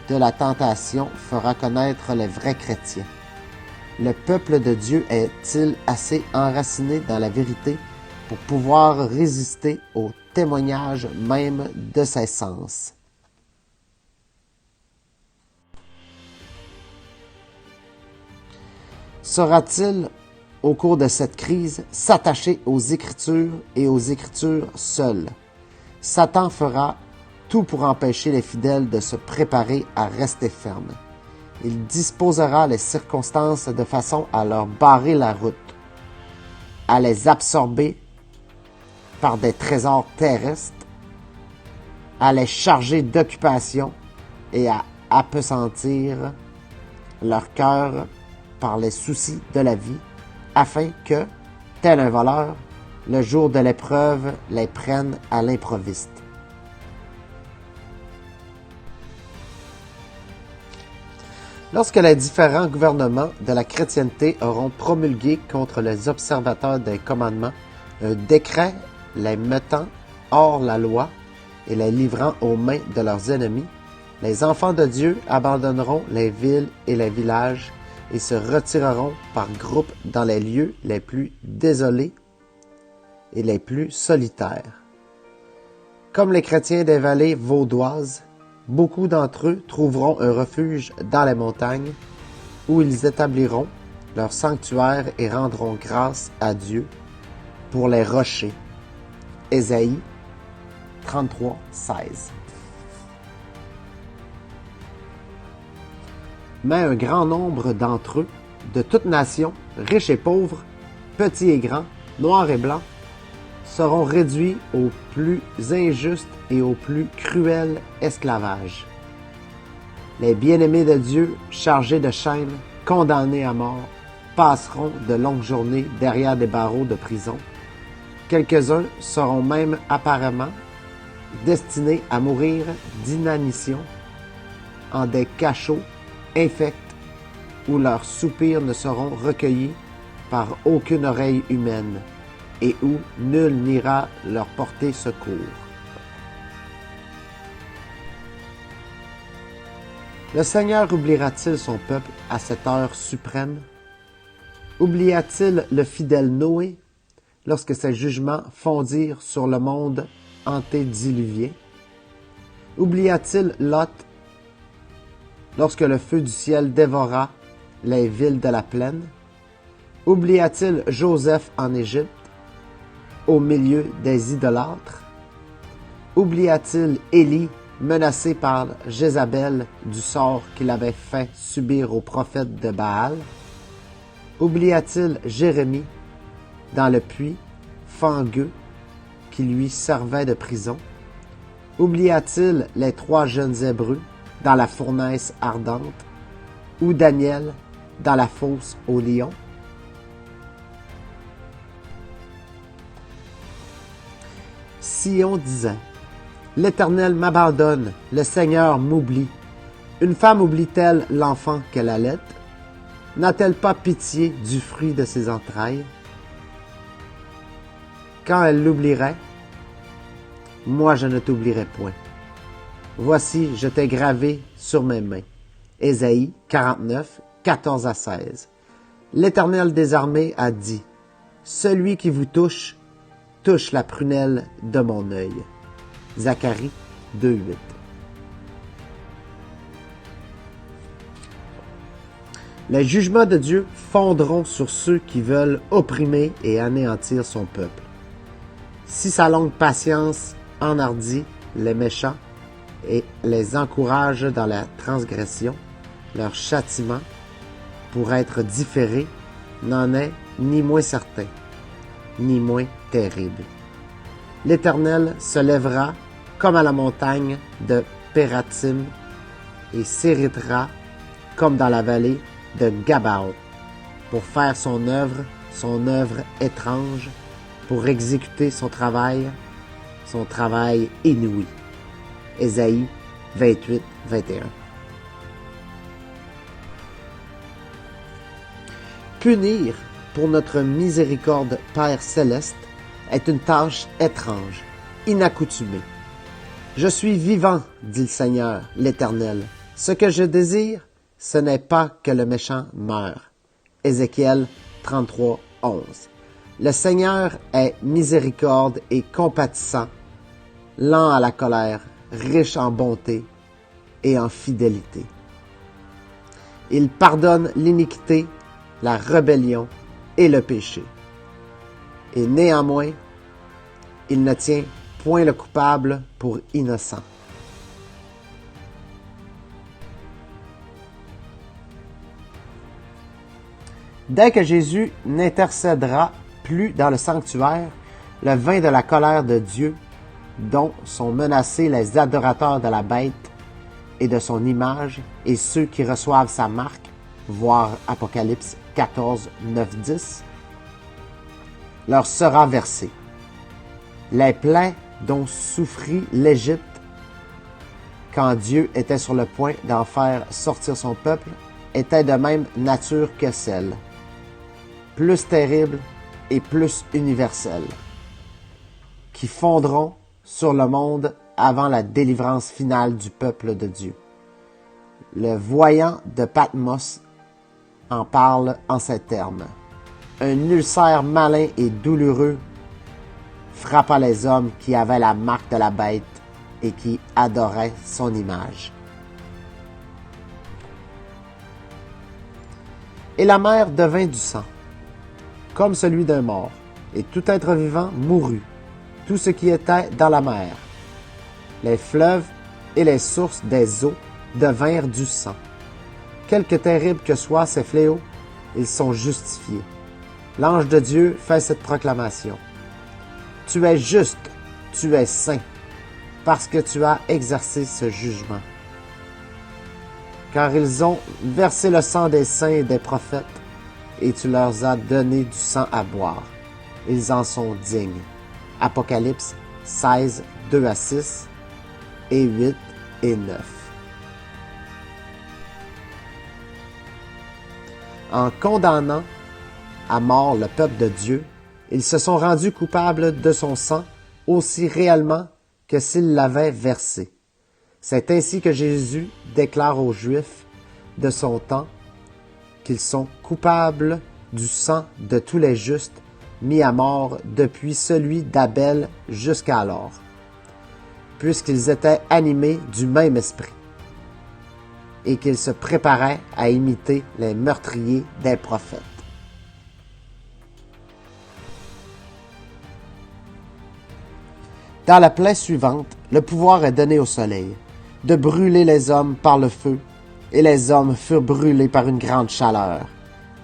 de la tentation fera connaître les vrais chrétiens. Le peuple de Dieu est-il assez enraciné dans la vérité pour pouvoir résister au témoignage même de ses sens? Saura-t-il, au cours de cette crise, s'attacher aux Écritures et aux Écritures seules? Satan fera tout pour empêcher les fidèles de se préparer à rester fermes. Il disposera les circonstances de façon à leur barrer la route, à les absorber par des trésors terrestres, à les charger d'occupation et à appesantir leur cœur par les soucis de la vie, afin que, tel un voleur, le jour de l'épreuve les prenne à l'improviste. Lorsque les différents gouvernements de la chrétienté auront promulgué contre les observateurs des commandements un décret les mettant hors la loi et les livrant aux mains de leurs ennemis, les enfants de Dieu abandonneront les villes et les villages et se retireront par groupes dans les lieux les plus désolés et les plus solitaires. Comme les chrétiens des vallées vaudoises, beaucoup d'entre eux trouveront un refuge dans les montagnes, où ils établiront leur sanctuaire et rendront grâce à Dieu pour les rochers. Ésaïe 33, 16. Mais un grand nombre d'entre eux, de toutes nations, riches et pauvres, petits et grands, noirs et blancs, seront réduits au plus injuste et au plus cruel esclavage. Les bien-aimés de Dieu, chargés de chaînes, condamnés à mort, passeront de longues journées derrière des barreaux de prison. Quelques-uns seront même apparemment destinés à mourir d'inanition en des cachots infects où leurs soupirs ne seront recueillis par aucune oreille humaine et où nul n'ira leur porter secours. Le Seigneur oubliera-t-il son peuple à cette heure suprême? Oublia-t-il le fidèle Noé lorsque ses jugements fondirent sur le monde antédiluvien? Oublia-t-il Lot lorsque le feu du ciel dévora les villes de la plaine? Oublia-t-il Joseph en Égypte, au milieu des idolâtres? Oublia-t-il Élie, menacé par Jézabel du sort qu'il avait fait subir aux prophètes de Baal? Oublia-t-il Jérémie dans le puits fangueux qui lui servait de prison? Oublia-t-il les 3 jeunes Hébreux dans la fournaise ardente, ou Daniel dans la fosse aux lions? Sion disait: L'Éternel m'abandonne, le Seigneur m'oublie. Une femme oublie-t-elle l'enfant qu'elle allait? N'a-t-elle pas pitié du fruit de ses entrailles? Quand elle l'oublierait, moi je ne t'oublierai point. Voici, je t'ai gravé sur mes mains. Ésaïe 49, 14 à 16. L'Éternel des armées a dit: Celui qui vous touche, touche la prunelle de mon œil. Zacharie 2, 8. Les jugements de Dieu fondront sur ceux qui veulent opprimer et anéantir son peuple. Si sa longue patience enhardit les méchants et les encourage dans la transgression, leur châtiment, pour être différé, n'en est ni moins certain, ni moins terrible. L'Éternel se lèvera comme à la montagne de Pératim et s'héritera comme dans la vallée de Gabaon, pour faire son œuvre étrange, pour exécuter son travail inouï. Ésaïe 28, 21. Punir pour notre miséricorde Père céleste est une tâche étrange, inaccoutumée. Je suis vivant, dit le Seigneur, l'Éternel. Ce que je désire, ce n'est pas que le méchant meure. Ézéchiel 33, 11. Le Seigneur est miséricorde et compatissant, lent à la colère, riche en bonté et en fidélité. Il pardonne l'iniquité, la rébellion et le péché. Et néanmoins, il ne tient point le coupable pour innocent. Dès que Jésus n'intercédera plus dans le sanctuaire, le vin de la colère de Dieu, dont sont menacés les adorateurs de la bête et de son image, et ceux qui reçoivent sa marque, voir Apocalypse 14, 9, 10, leur sera versé. Les plaies dont souffrit l'Égypte quand Dieu était sur le point d'en faire sortir son peuple étaient de même nature que celles, plus terribles et plus universelles, qui fondront sur le monde avant la délivrance finale du peuple de Dieu. Le voyant de Patmos en parle en ces termes. Un ulcère malin et douloureux frappa les hommes qui avaient la marque de la bête et qui adoraient son image. Et la mer devint du sang, comme celui d'un mort, et tout être vivant mourut, tout ce qui était dans la mer. Les fleuves et les sources des eaux devinrent du sang. Quelque terribles que soient ces fléaux, ils sont justifiés. L'ange de Dieu fait cette proclamation. Tu es juste, tu es saint, parce que tu as exercé ce jugement. Car ils ont versé le sang des saints et des prophètes, et tu leur as donné du sang à boire. Ils en sont dignes. Apocalypse 16, 2 à 6 et 8 et 9. En condamnant à mort le peuple de Dieu, ils se sont rendus coupables de son sang aussi réellement que s'ils l'avaient versé. C'est ainsi que Jésus déclare aux Juifs de son temps qu'ils sont coupables du sang de tous les justes mis à mort depuis celui d'Abel jusqu'à alors, puisqu'ils étaient animés du même esprit et qu'ils se préparaient à imiter les meurtriers des prophètes. Dans la plaie suivante, le pouvoir est donné au soleil, de brûler les hommes par le feu, et les hommes furent brûlés par une grande chaleur.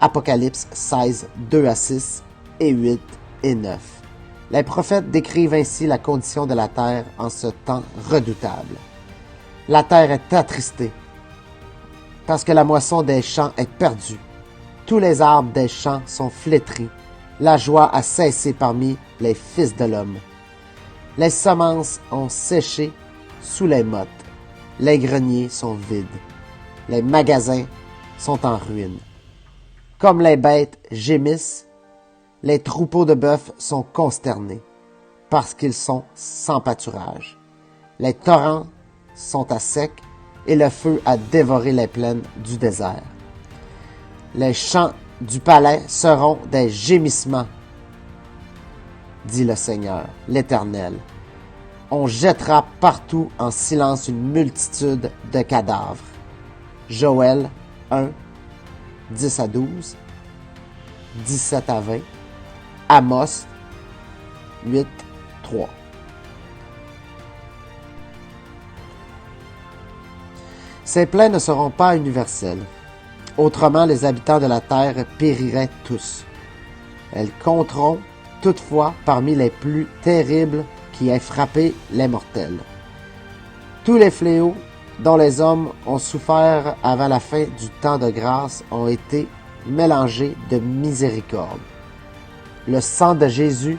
Apocalypse 16, 2 à 6 et 8 et 9. Les prophètes décrivent ainsi la condition de la terre en ce temps redoutable. La terre est attristée, parce que la moisson des champs est perdue. Tous les arbres des champs sont flétris. La joie a cessé parmi les fils de l'homme. Les semences ont séché sous les mottes. Les greniers sont vides. Les magasins sont en ruine. Comme les bêtes gémissent, les troupeaux de bœufs sont consternés, parce qu'ils sont sans pâturage. Les torrents sont à sec, et le feu a dévoré les plaines du désert. Les champs du palais seront des gémissements, dit le Seigneur, l'Éternel. On jettera partout en silence une multitude de cadavres. Joël 1, 10 à 12, 17 à 20, Amos 8, 3. Ces plaies ne seront pas universelles. Autrement, les habitants de la terre périraient tous. Elles compteront toutefois parmi les plus terribles qui aient frappé les mortels. Tous les fléaux dont les hommes ont souffert avant la fin du temps de grâce ont été mélangés de miséricorde. Le sang de Jésus,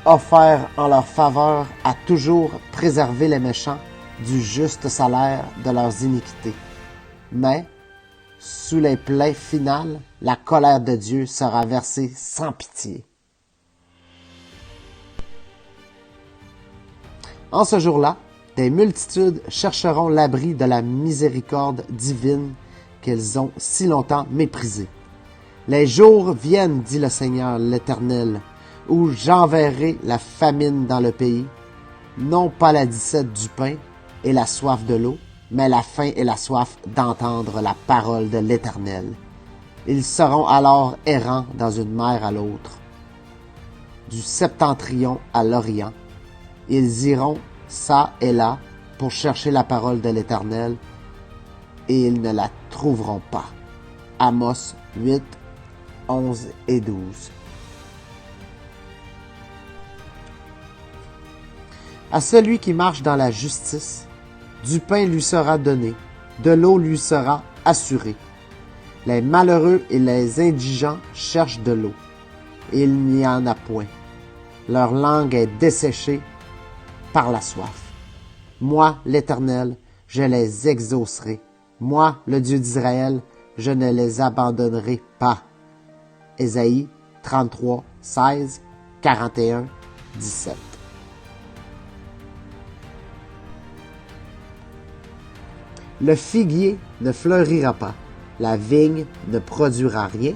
offert en leur faveur, a toujours préservé les méchants du juste salaire de leurs iniquités. Mais, sous les plaies finales, la colère de Dieu sera versée sans pitié. En ce jour-là, des multitudes chercheront l'abri de la miséricorde divine qu'elles ont si longtemps méprisée. Les jours viennent, dit le Seigneur l'Éternel, où j'enverrai la famine dans le pays, non pas la disette du pain et la soif de l'eau, mais la faim et la soif d'entendre la parole de l'Éternel. Ils seront alors errants dans une mer à l'autre, du septentrion à l'orient. Ils iront çà et là pour chercher la parole de l'Éternel, et ils ne la trouveront pas. Amos 8, 11 et 12. À celui qui marche dans la justice, du pain lui sera donné, de l'eau lui sera assurée. Les malheureux et les indigents cherchent de l'eau, et il n'y en a point. Leur langue est desséchée par la soif. Moi, l'Éternel, je les exaucerai. Moi, le Dieu d'Israël, je ne les abandonnerai pas. Ésaïe 33, 16, 41, 17. Le figuier ne fleurira pas, la vigne ne produira rien,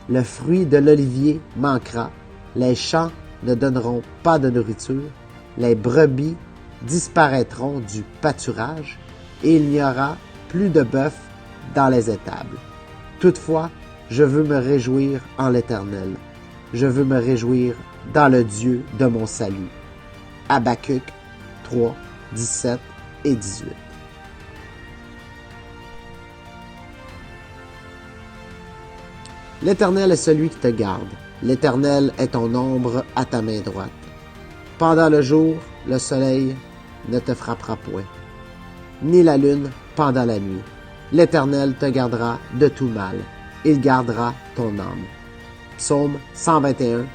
le fruit de l'olivier manquera, les champs ne donneront pas de nourriture, les brebis disparaîtront du pâturage, et il n'y aura plus de bœuf dans les étables. Toutefois, je veux me réjouir en l'Éternel. Je veux me réjouir dans le Dieu de mon salut. Habacuc 3, 17 et 18. L'Éternel est celui qui te garde. L'Éternel est ton ombre à ta main droite. Pendant le jour, le soleil ne te frappera point, ni la lune pendant la nuit. L'Éternel te gardera de tout mal. Il gardera ton âme. Psaume 121,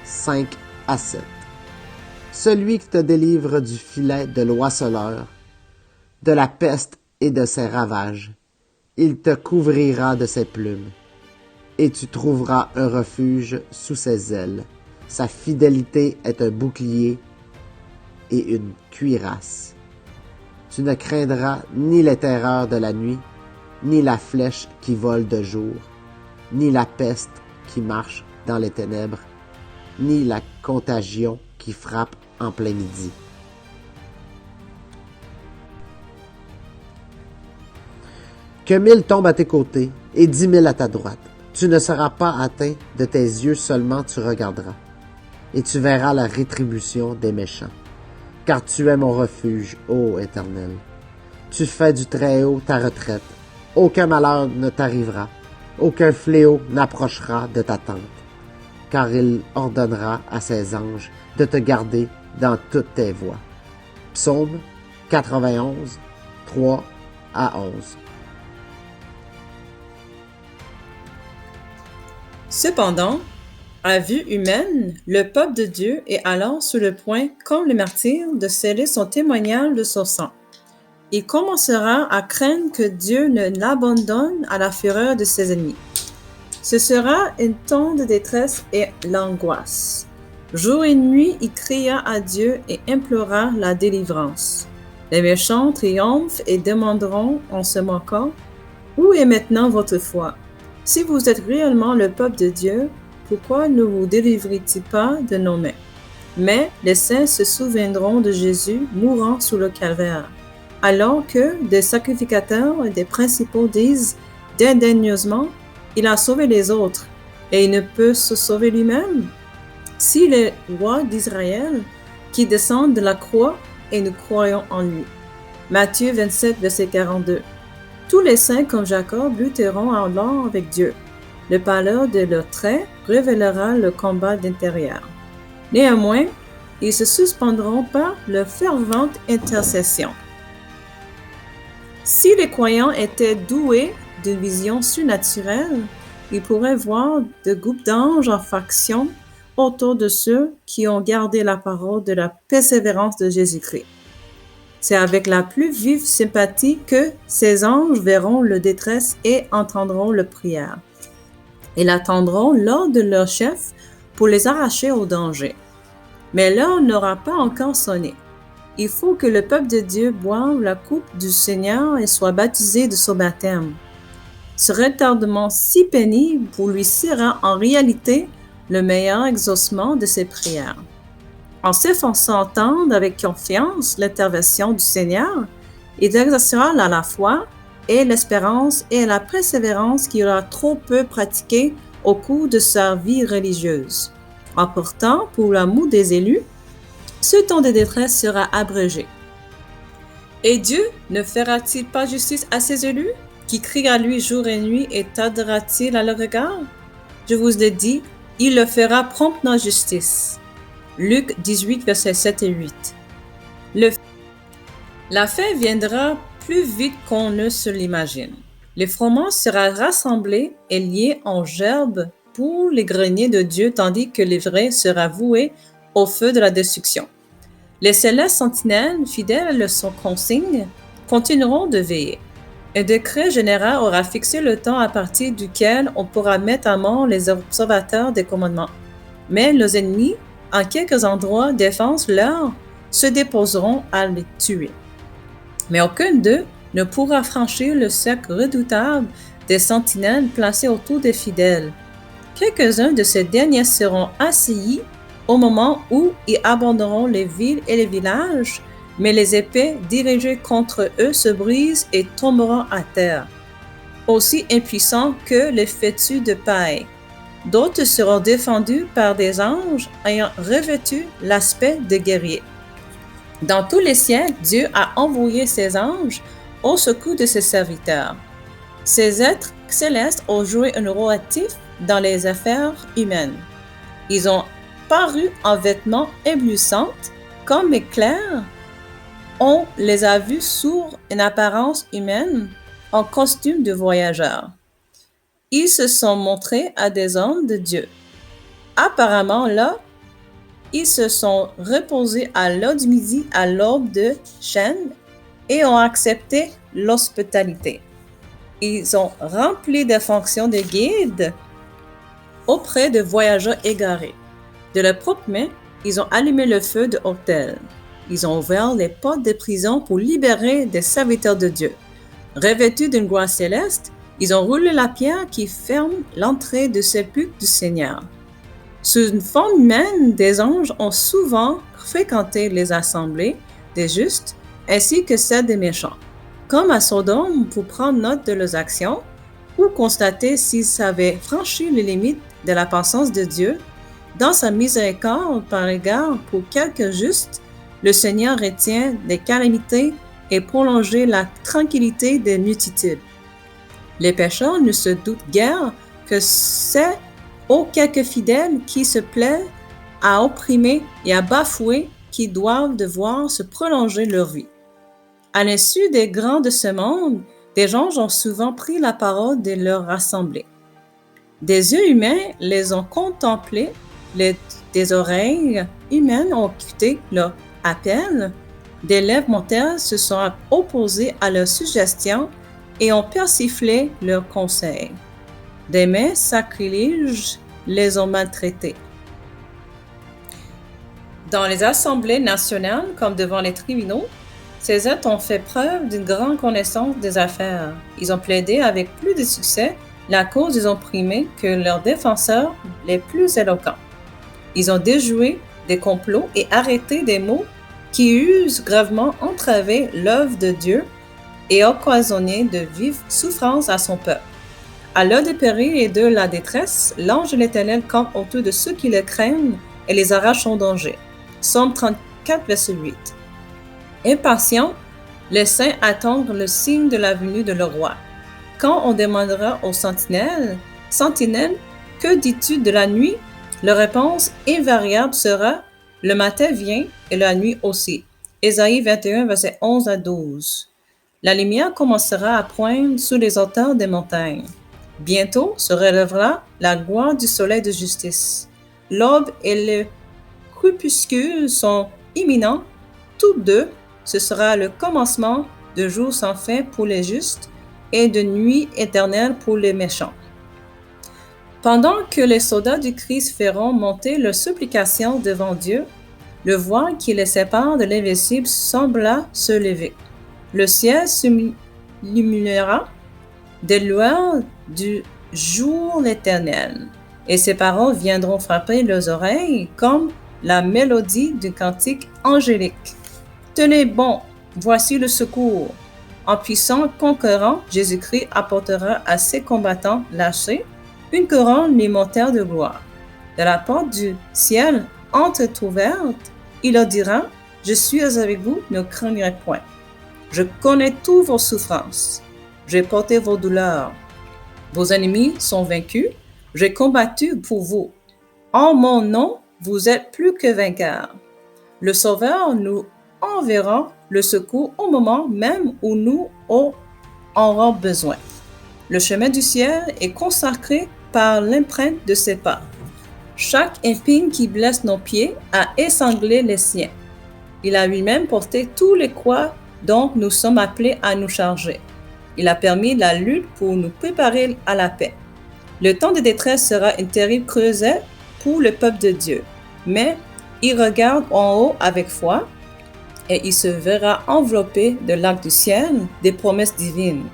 5 à 7. Celui qui te délivre du filet de l'oiseleur, de la peste et de ses ravages, il te couvrira de ses plumes, et tu trouveras un refuge sous ses ailes. Sa fidélité est un bouclier et une cuirasse. Tu ne craindras ni les terreurs de la nuit, ni la flèche qui vole de jour, ni la peste qui marche dans les ténèbres, ni la contagion qui frappe en plein midi. Que 1000 tombent à tes côtés et 10 000 à ta droite, tu ne seras pas atteint, de tes yeux seulement tu regarderas, et tu verras la rétribution des méchants. Car tu es mon refuge, ô Éternel. Tu fais du Très-Haut ta retraite. Aucun malheur ne t'arrivera, aucun fléau n'approchera de ta tente, car il ordonnera à ses anges de te garder dans toutes tes voies. Psaume 91, 3 à 11. Cependant, à vue humaine, le peuple de Dieu est alors sur le point, comme le martyr, de sceller son témoignage de son sang. Il commencera à craindre que Dieu ne l'abandonne à la fureur de ses ennemis. Ce sera un temps de détresse et l'angoisse. Jour et nuit, il cria à Dieu et implora la délivrance. Les méchants triomphent et demanderont en se moquant, « Où est maintenant votre foi? Si vous êtes réellement le peuple de Dieu, pourquoi ne vous délivrez-il pas de nos mains? » Mais les saints se souviendront de Jésus mourant sous le calvaire, alors que des sacrificateurs et des principaux disent dédaigneusement, « Il a sauvé les autres, et il ne peut se sauver lui-même. » Si le roi d'Israël, qui descend de la croix, et nous croyons en lui. Matthieu 27, verset 42. Tous les saints comme Jacob lutteront alors avec Dieu. Le pâleur de leurs traits révélera le combat d'intérieur. Néanmoins, ils se suspendront par leur fervente intercession. Si les croyants étaient doués d'une vision surnaturelle, ils pourraient voir de groupes d'anges en faction autour de ceux qui ont gardé la parole de la persévérance de Jésus-Christ. C'est avec la plus vive sympathie que ces anges verront leur détresse et entendront leur prière. Ils attendront l'ordre de leur chef pour les arracher au danger. Mais l'heure n'aura pas encore sonné. Il faut que le peuple de Dieu boive la coupe du Seigneur et soit baptisé de son baptême. Ce retardement si pénible pour lui sera en réalité le meilleur exaucement de ses prières. En s'efforçant d'entendre avec confiance l'intervention du Seigneur, il exercera la foi et l'espérance et la persévérance qu'il aura trop peu pratiquée au cours de sa vie religieuse. En portant, pour l'amour des élus, ce temps de détresse sera abrégé. Et Dieu ne fera-t-il pas justice à ses élus, qui crient à lui jour et nuit, et tardera-t-il à leur regard? Je vous le dis, il le fera promptement justice. Luc 18, versets 7 et 8. La fin viendra plus vite qu'on ne se l'imagine. Le froment sera rassemblé et lié en gerbe pour les greniers de Dieu, tandis que l'ivraie sera voué au feu de la destruction. Les célestes sentinelles, fidèles à son consigne, continueront de veiller. Un décret général aura fixé le temps à partir duquel on pourra mettre à mort les observateurs des commandements. Mais nos ennemis, en quelques endroits défense leur, se déposeront à les tuer. Mais aucun d'eux ne pourra franchir le cercle redoutable des sentinelles placées autour des fidèles. Quelques-uns de ces derniers seront assaillis au moment où ils abandonneront les villes et les villages, mais les épées dirigées contre eux se brisent et tomberont à terre, aussi impuissants que les fétus de paille. D'autres seront défendus par des anges ayant revêtu l'aspect de guerriers. Dans tous les siècles, Dieu a envoyé ses anges au secours de ses serviteurs. Ces êtres célestes ont joué un rôle actif dans les affaires humaines. Ils ont paru en vêtements éblouissants comme éclairs. On les a vus sous une apparence humaine, en costume de voyageurs. Ils se sont montrés à des hommes de Dieu. Apparemment, là, ils se sont reposés à l'heure du midi à l'aube de chêne et ont accepté l'hospitalité. Ils ont rempli des fonctions de guide auprès de voyageurs égarés. De leurs propres mains, ils ont allumé le feu de hôtel. Ils ont ouvert les portes des prisons pour libérer des serviteurs de Dieu. Revêtus d'une gloire céleste, ils ont roulé la pierre qui ferme l'entrée du sépulcre du Seigneur. Sous une forme humaine, des anges ont souvent fréquenté les assemblées des justes ainsi que celles des méchants, comme à Sodome pour prendre note de leurs actions ou constater s'ils avaient franchi les limites de la patience de Dieu. Dans sa miséricorde par égard pour quelques justes, le Seigneur retient des calamités et prolonge la tranquillité des multitudes. Les pécheurs ne se doutent guère que c'est aux quelques fidèles qui se plaisent à opprimer et à bafouer qui doivent devoir se prolonger leur vie. À l'insu des grands de ce monde, des anges ont souvent pris la parole de leur assemblée. Des yeux humains les ont contemplés, des oreilles humaines ont écouté leur appel, des lèvres mortelles se sont opposées à leurs suggestions et ont persiflé leurs conseils. Des mains sacriléges les ont maltraités. Dans les assemblées nationales, comme devant les tribunaux, ces êtres ont fait preuve d'une grande connaissance des affaires. Ils ont plaidé avec plus de succès la cause des opprimés que leurs défenseurs les plus éloquents. Ils ont déjoué des complots et arrêté des maux qui usent gravement entravé l'œuvre de Dieu et occasionné de vives souffrances à son peuple. À l'heure des périls et de la détresse, l'ange de l'Éternel campe autour de ceux qui le craignent et les arrache au danger. Psaume 34, verset 8. Impatients, les saints attendent le signe de la venue de leur roi. Quand on demandera aux sentinelles, « Sentinelle, que dis-tu de la nuit ?» Leur réponse invariable sera « Le matin vient et la nuit aussi. » Ésaïe 21, verset 11 à 12. La lumière commencera à poindre sous les hauteurs des montagnes. Bientôt se relèvera la gloire du soleil de justice. L'aube et le crépuscule sont imminents. Tous deux, ce sera le commencement de jour sans fin pour les justes et de nuit éternelle pour les méchants. Pendant que les soldats du Christ feront monter leurs supplications devant Dieu, le voile qui les sépare de l'invisible sembla se lever. Le ciel s'illuminera des lueurs du jour éternel, et ses paroles viendront frapper leurs oreilles comme la mélodie d'un cantique angélique. Tenez bon, voici le secours. En puissant conquérant, Jésus-Christ apportera à ses combattants lâchés une couronne immortelle de gloire. De la porte du ciel entrouverte, il leur dira, « Je suis avec vous, ne craignez point. Je connais toutes vos souffrances. J'ai porté vos douleurs. Vos ennemis sont vaincus. J'ai combattu pour vous. En mon nom, vous êtes plus que vainqueurs. Le Sauveur nous enverra le secours au moment même où nous en aurons besoin. Le chemin du ciel est consacré par l'empreinte de ses pas. Chaque épine qui blesse nos pieds a étranglé les siens. Il a lui-même porté tous les croix dont nous sommes appelés à nous charger. Il a permis la lutte pour nous préparer à la paix. Le temps de détresse sera une terrible creusette pour le peuple de Dieu, mais il regarde en haut avec foi et il se verra enveloppé de l'arc du ciel des promesses divines.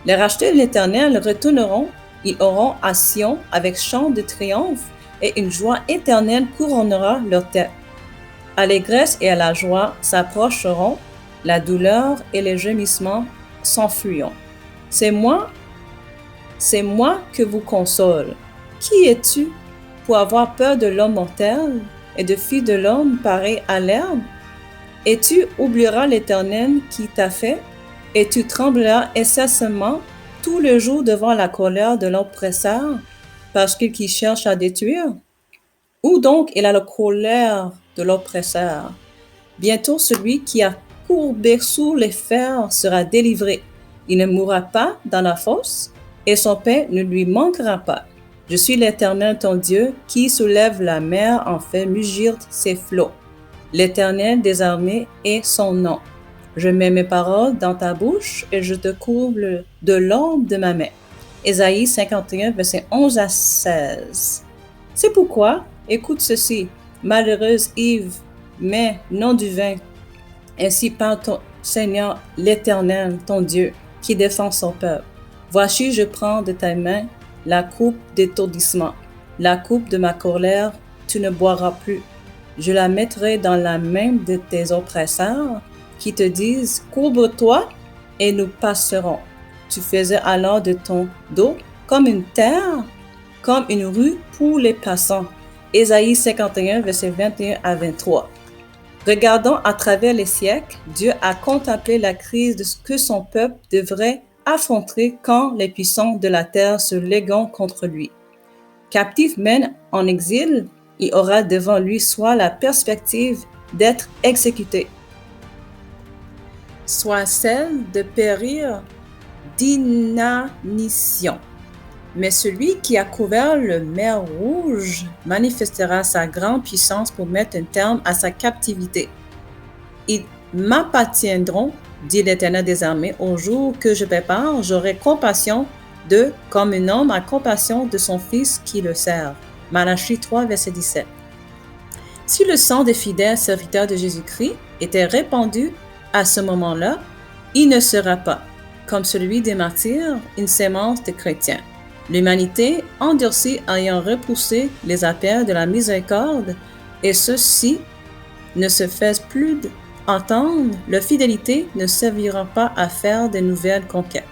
Les rachetés de l'Éternel retourneront, ils auront à Sion avec chant de triomphe et une joie éternelle couronnera leur tête. Allégresse et la joie s'approcheront, la douleur et les gémissements s'enfuiront. C'est moi que vous console. Qui es-tu pour avoir peur de l'homme mortel et de fille de l'homme pareil à l'herbe? Et tu oublieras l'Éternel qui t'a fait, et tu trembleras incessamment tout le jour devant la colère de l'oppresseur, parce qu'il qui cherche à détruire? Où donc est la colère de l'oppresseur? Bientôt celui qui a courbé sous les fers sera délivré. Il ne mourra pas dans la fosse, et son pain ne lui manquera pas. Je suis l'Éternel ton Dieu, qui soulève la mer en fait mugir ses flots. L'Éternel des armées est son nom. Je mets mes paroles dans ta bouche et je te couvre de l'ombre de ma main. Ésaïe 51, versets 11 à 16. C'est pourquoi, écoute ceci, malheureuse Yves, mais non du vin. Ainsi parle ton Seigneur l'Éternel, ton Dieu, qui défend son peuple. Voici, je prends de ta main la coupe d'étourdissement, la coupe de ma colère, tu ne boiras plus. Je la mettrai dans la main de tes oppresseurs, qui te disent, couvre-toi et nous passerons. Tu faisais alors de ton dos comme une terre, comme une rue pour les passants. Ésaïe 51, versets 21 à 23. Regardant à travers les siècles, Dieu a contemplé la crise que son peuple devrait affronter quand les puissants de la terre se lègueront contre lui. Captif même en exil, il aura devant lui soit la perspective d'être exécuté, soit celle de périr d'inanition. Mais celui qui a couvert le mer Rouge manifestera sa grande puissance pour mettre un terme à sa captivité. Ils m'appartiendront, dit l'Éternel des armées, au jour que je prépare, j'aurai compassion d'eux comme un homme a compassion de son fils qui le sert. Malachie 3, verset 17. Si le sang des fidèles serviteurs de Jésus-Christ était répandu à ce moment-là, il ne sera pas, comme celui des martyrs, une sémence de chrétiens. L'humanité endurcie ayant repoussé les appels de la miséricorde, et ceux-ci ne se fassent plus entendre, leur fidélité ne servira pas à faire de nouvelles conquêtes.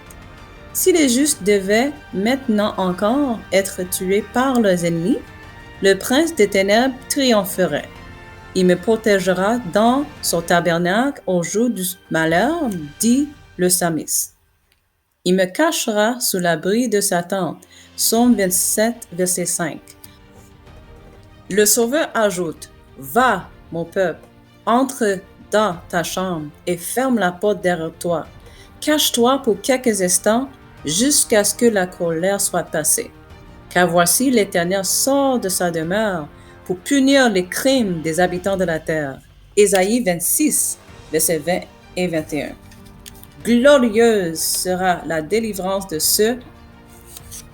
Si les justes devaient maintenant encore être tués par leurs ennemis, le prince des ténèbres triompherait. Il me protégera dans son tabernacle au jour du malheur, dit le psalmiste. Il me cachera sous l'abri de sa tente. Psaume 27, verset 5. Le Sauveur ajoute, « Va, mon peuple, entre dans ta chambre et ferme la porte derrière toi. Cache-toi pour quelques instants jusqu'à ce que la colère soit passée. Car voici l'Éternel sort de sa demeure pour punir les crimes des habitants de la terre. » Ésaïe 26, versets 20 et 21. Glorieuse sera la délivrance de ceux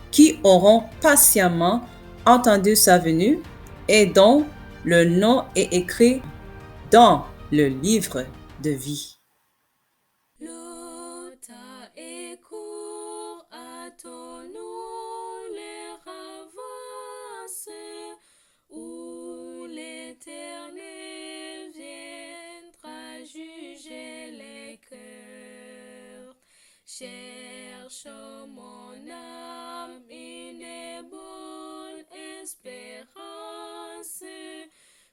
qui auront patiemment entendu sa venue et dont le nom est écrit dans le livre de vie. Lota et court, hâtons-nous les avances, où l'Éternel viendra juger les cœurs. Cherche mon âme une bonne espérance,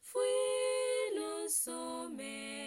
fuis le sommeil.